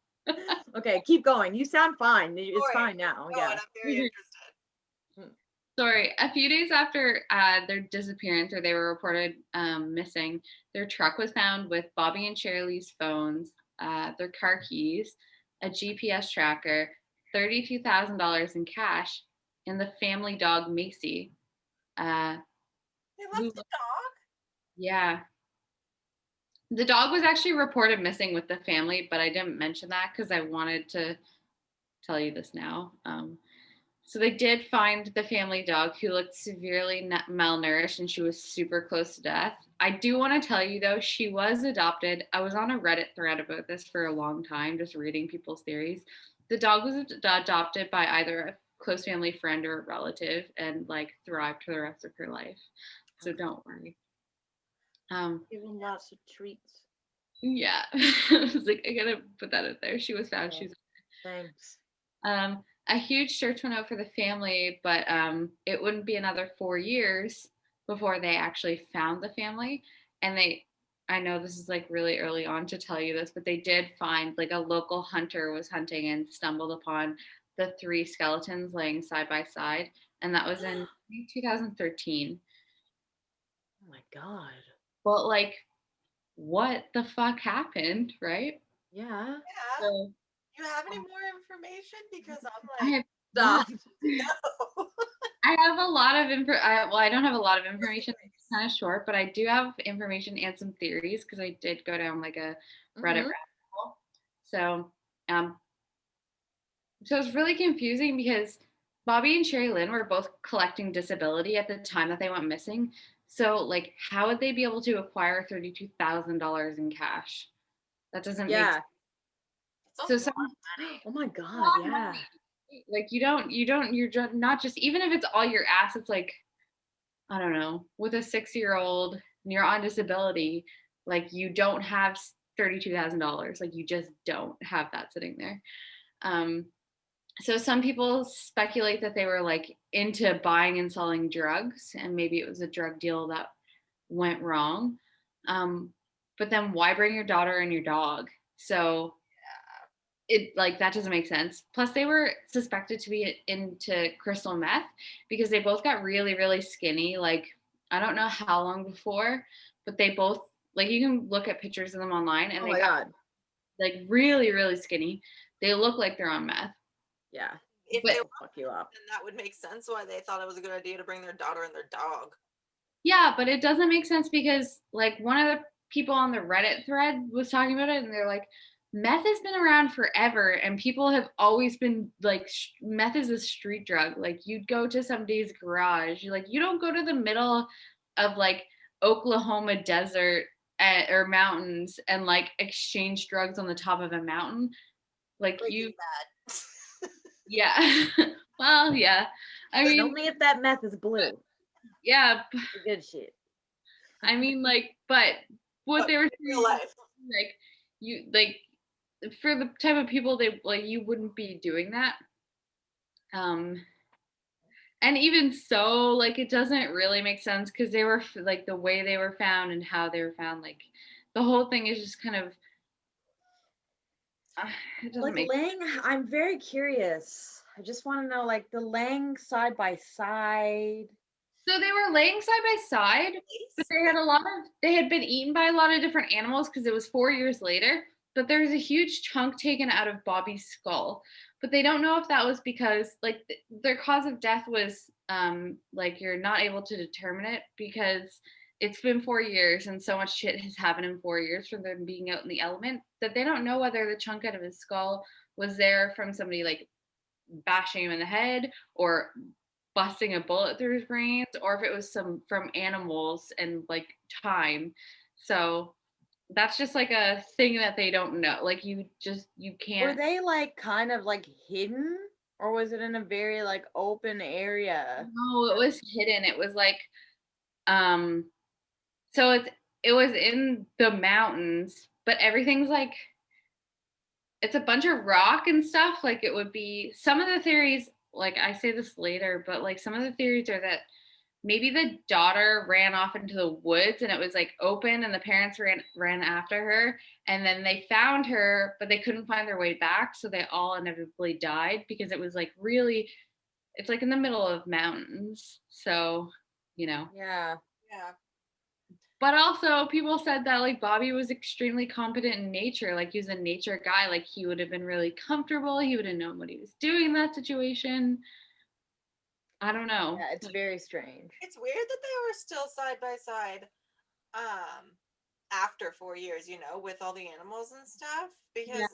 Okay, keep going. You sound fine. It's fine now. Oh, Yeah. and I'm very interested. Sorry, a few days after their disappearance, or they were reported missing, their truck was found with Bobby and Sherry Lee's phones, their car keys, a GPS tracker, $32,000 in cash, and the family dog Macy. They left the dog? Yeah. The dog was actually reported missing with the family, but I didn't mention that because I wanted to tell you this now. So they did find the family dog, who looked severely malnourished, and she was super close to death. I do want to tell you, though, she was adopted. I was on a Reddit thread about this for a long time, just reading people's theories. The dog was adopted by either a close family friend or a relative and like thrived for the rest of her life. So don't worry. Give them lots of treats. Yeah. I was like, I gotta put that out there. She was found. Yeah. She was Thanks. a huge search went out for the family, but it wouldn't be another 4 years before they actually found the family. And I know this is like really early on to tell you this, but they did find, like, a local hunter was hunting and stumbled upon the 3 skeletons laying side by side. And that was in 2013. Oh my God. But like, what the fuck happened, right? Yeah. Yeah. So, Do you have any more information? Because I'm I like, have Stop. no. I have a lot of I don't have a lot of information. It's kind of short, but I do have information and some theories because I did go down like a Reddit rabbit hole. So, so it's really confusing because Bobby and Sherry Lynn were both collecting disability at the time that they went missing. So, like, how would they be able to acquire $32,000 in cash? That doesn't make sense. So some Oh my God. Yeah. like you're not just, even if it's all your assets, like, I don't know, with a 6-year-old and you're on disability, like, you don't have $32,000, like, you just don't have that sitting there. So some people speculate that they were like into buying and selling drugs, and maybe it was a drug deal that went wrong. But then why bring your daughter and your dog? So it like that doesn't make sense. Plus, they were suspected to be into crystal meth because they both got really, really skinny. Like I don't know how long before, but they both like you can look at pictures of them online, and Oh they my got God. like really, really skinny. They look like they're on meth. Yeah. If But they It'll fuck you up. then that would make sense why they thought it was a good idea to bring their daughter and their dog. yeah, but it doesn't make sense because like one of the people on the Reddit thread was talking about it, and they're like, meth has been around forever, and people have always been like, meth is a street drug. Like you'd go to somebody's garage, you don't go to the middle of like Oklahoma desert or mountains and like exchange drugs on the top of a mountain. Like Breaking Bad. yeah. Well, yeah. I And mean, only if that meth is blue. yeah. The good shit. I mean, like, but what But they were in saying, real life. like, you like for the type of people they like, you wouldn't be doing that. And even so, like, it doesn't really make sense because they were like the way they were found and how they were found. Like, the whole thing is just kind of it doesn't Like make. laying, I'm very curious. I just want to know, like the laying side by side. So they were laying side by side, but they had been eaten by a lot of different animals because it was 4 years later. But there was a huge chunk taken out of Bobby's skull. But they don't know if that was because like their cause of death was like you're not able to determine it because it's been 4 years and so much shit has happened in 4 years from them being out in the element that they don't know whether the chunk out of his skull was there from somebody like bashing him in the head or busting a bullet through his brains or if it was some from animals and like time. So that's just like a thing that they don't know. Like you Were can't. they like kind of like hidden, or was it in a very like open area? No, it was hidden. It was like um so it was in the mountains, but everything's like it's a bunch of rock and stuff. Like it would be some of the theories, like I say this later, but like some of the theories are that maybe the daughter ran off into the woods and it was like open and the parents ran after her and then they found her but they couldn't find their way back, so they all inevitably died because it was like really it's like in the middle of mountains, so Yeah. Yeah. but also people said that like Bobby was extremely competent in nature, like he was a nature guy, like he would have been really comfortable, he would have known what he was doing in that situation. I don't know. Yeah, it's very strange. It's weird that they were still side by side after 4 years, with all the animals and stuff. Because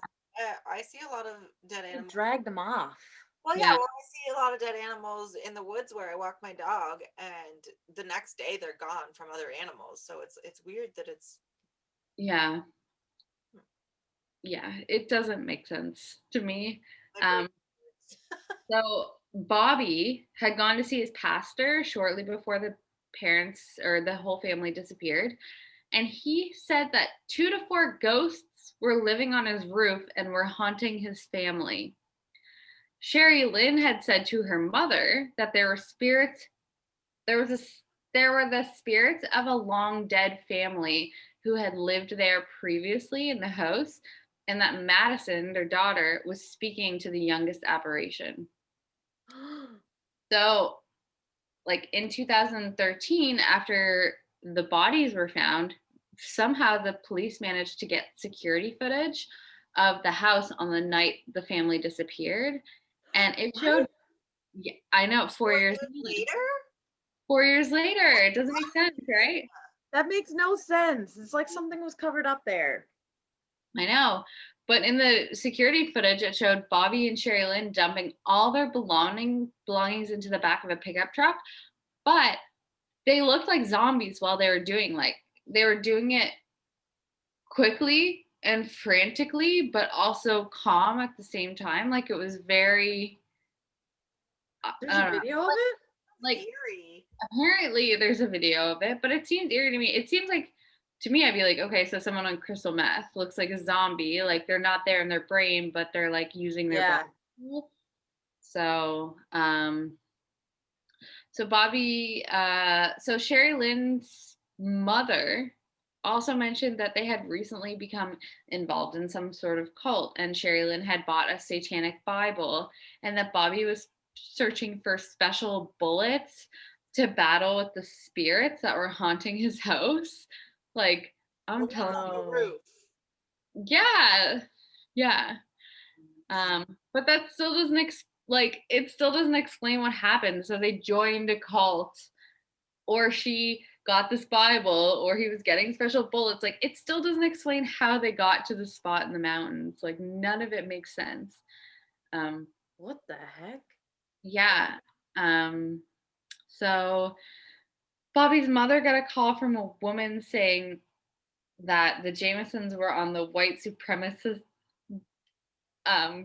I see a lot of dead They animals. dragged them off. Well, Yeah. I see a lot of dead animals in the woods where I walk my dog, and the next day they're gone from other animals. So it's weird that it's Yeah. Yeah, it doesn't make sense to me. like Um, so Bobby had gone to see his pastor shortly before the parents or the whole family disappeared. And he said that 2 to 4 ghosts were living on his roof and were haunting his family. Sherry Lynn had said to her mother that there were spirits, there were the spirits of a long dead family who had lived there previously in the house, and that Madison, their daughter, was speaking to the youngest apparition. So, like in 2013, after the bodies were found, somehow the police managed to get security footage of the house on the night the family disappeared. And it showed, yeah, I know, 4 years later. 4 years later. It doesn't make sense, right? That makes no sense. It's like something was covered up there. I know. But in the security footage, it showed Bobby and Sherry Lynn dumping all their belongings into the back of a pickup truck. But they looked like zombies while they were doing it quickly and frantically, but also calm at the same time. Like it was very There's a video of it? like Eerie. apparently there's a video of it, but it seems eerie to me. It seems like to me I'd be like, okay, so someone on crystal meth looks like a zombie, like they're not there in their brain, but they're like using their body. So, so Bobby, so Sherry Lynn's mother also mentioned that they had recently become involved in some sort of cult, and Sherry Lynn had bought a satanic Bible, and that Bobby was searching for special bullets to battle with the spirits that were haunting his house. Like, The I'm ones telling on the Oh. roof. yeah. Yeah. But that still doesn't it still doesn't explain what happened. So they joined a cult, or she got this Bible, or he was getting special bullets. Like, it still doesn't explain how they got to the spot in the mountains. Like, none of it makes sense. What the heck? Yeah. So Bobby's mother got a call from a woman saying that the Jamisons were on the white supremacist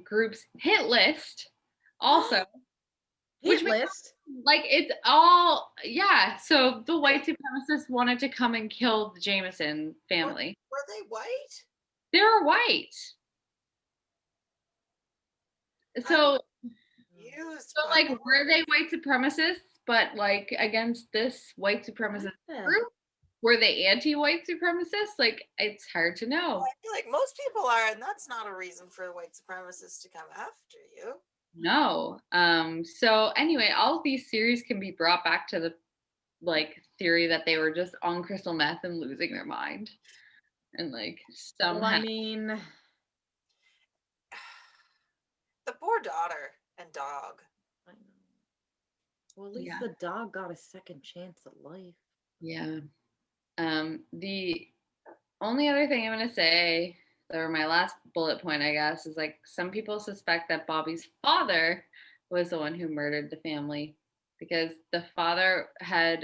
group's hit list also. Hit Which makes list? like it's all so the white supremacists wanted to come and kill the Jamison family. Were they white? They were white. So Used so by like were they white supremacists, but like against this white supremacist What the- group? Were they anti-white supremacists? Like, it's hard to know. I feel like most people are, and that's not a reason for white supremacists to come after you. No. So anyway, all of these theories can be brought back to the like theory that they were just on crystal meth and losing their mind. And like somehow Well, I mean, The poor daughter and dog. I know. Well, at least Yeah. the dog got a second chance at life. yeah. The only other thing I'm gonna say, or my last bullet point, I guess, is like some people suspect that Bobby's father was the one who murdered the family because the father had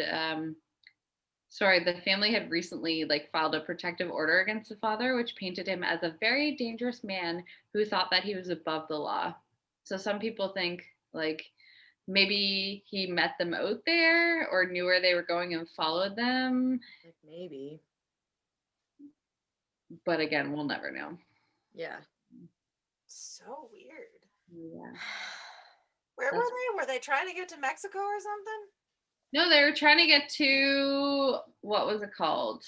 the family had recently like filed a protective order against the father, which painted him as a very dangerous man who thought that he was above the law. So some people think like maybe he met them out there or knew where they were going and followed them. Like maybe. But again, we'll never know. Yeah. So weird. Yeah. Where were That's- they? Were they trying to get to Mexico or something? No, they were trying to get to what was it called?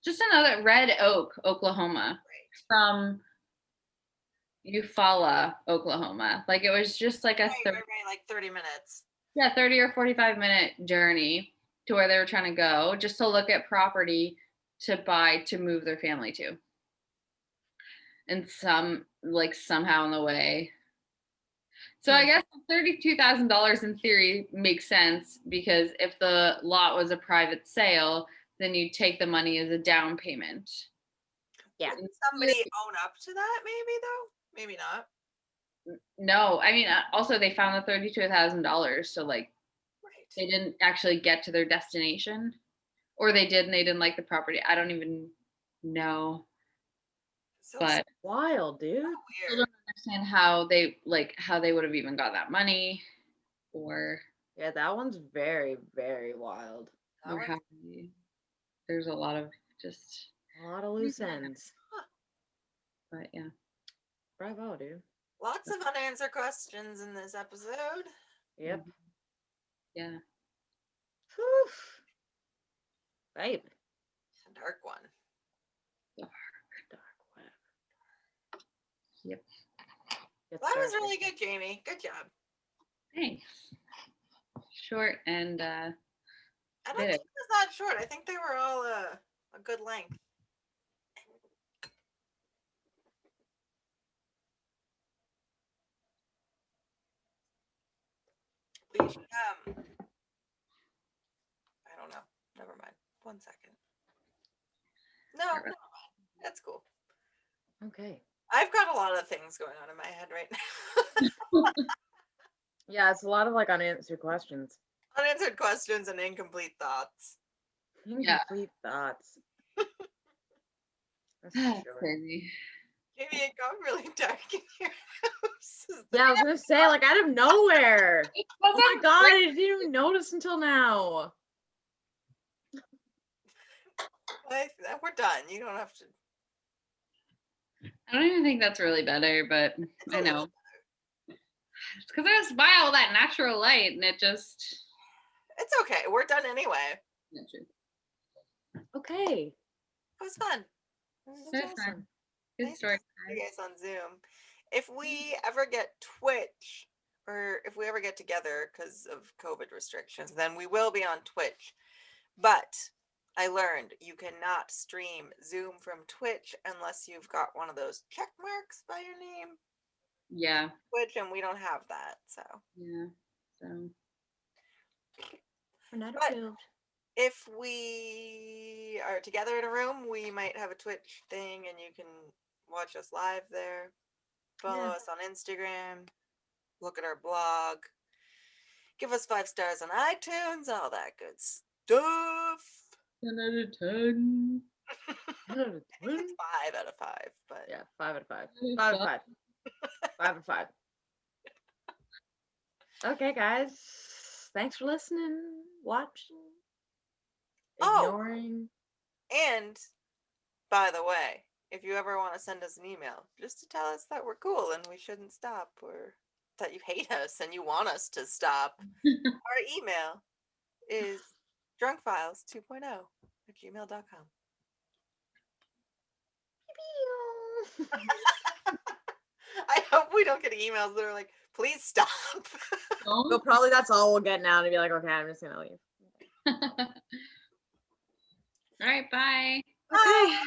Just another Red Oak, Oklahoma, from Eufaula, Oklahoma. Like it was just like a Right, like 30 minutes. 30 or 45-minute journey to where they were trying to go just to look at property to buy to move their family to. And somehow in the way. So I guess $32,000 in theory makes sense because if the lot was a private sale, then you take the money as a down payment. Yeah. Would somebody own up to that maybe though? Maybe not. No, I mean, also they found the $32,000, so like they didn't actually get to their destination, or they did and they didn't like the property. I don't even know, So but Wild, dude. I weird. don't understand how they would have even got that money, or Yeah, that one's very, very wild. how there's a lot of just, A lot of loose ends. but yeah. Bravo, dude. Lots of unanswered questions in this episode. Yep. Yeah. Whew. Babe. A dark one. Dark web. Yep. Gets Well, that was darker. really good, Jamie. Good job. Thanks. Short and I don't big. think it was that short. I think they were all a good length. We should, I don't know. Never mind. 1 second. No, Alright. never mind. That's cool. Okay. I've got a lot of things going on in my head right now. Yeah, it's a lot of like unanswered questions. Unanswered questions and incomplete thoughts. Yeah. Incomplete thoughts. That's for sure. Crazy. Jamie, it got really dark in your house. Yeah, I was gonna say, like, out of nowhere. Oh my god, I didn't even notice until now. We're done. You don't have to. I don't even think that's really better, but It's I a know. little It's because I was by all that natural light, and it just. It's okay. We're done anyway. Not true. Okay. It was fun. It was fun. Good Nice story. to see you guys on Zoom. If we ever get Twitch, or if we ever get together because of COVID restrictions, then we will be on Twitch. But I learned you cannot stream Zoom from Twitch unless you've got one of those check marks by your name. Yeah. Twitch, and we don't have that, so. Yeah. So. We're not But- approved. If we are together in a room, we might have a Twitch thing and you can watch us live there. Follow Yeah. us on Instagram. Look at our blog. Give us 5 stars on iTunes, all that good stuff. 10 out of 10. I think it's 5 out of 5, but Yeah, 5 out of 5. 5 out of 5. 5 out of 5. Okay, guys. Thanks for listening, watching, Oh. ignoring. And by the way, if you ever want to send us an email, just to tell us that we're cool and we shouldn't stop, or that you hate us and you want us to stop, our email is drunkfiles2.0@gmail.com. I hope we don't get emails that are like, please stop. Well, probably that's all we'll get now to be like, okay, I'm just gonna leave. All right, bye. Okay.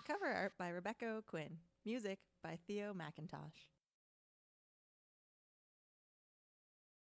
Cover art by Rebecca O'Quinn. Music by Theo McIntosh.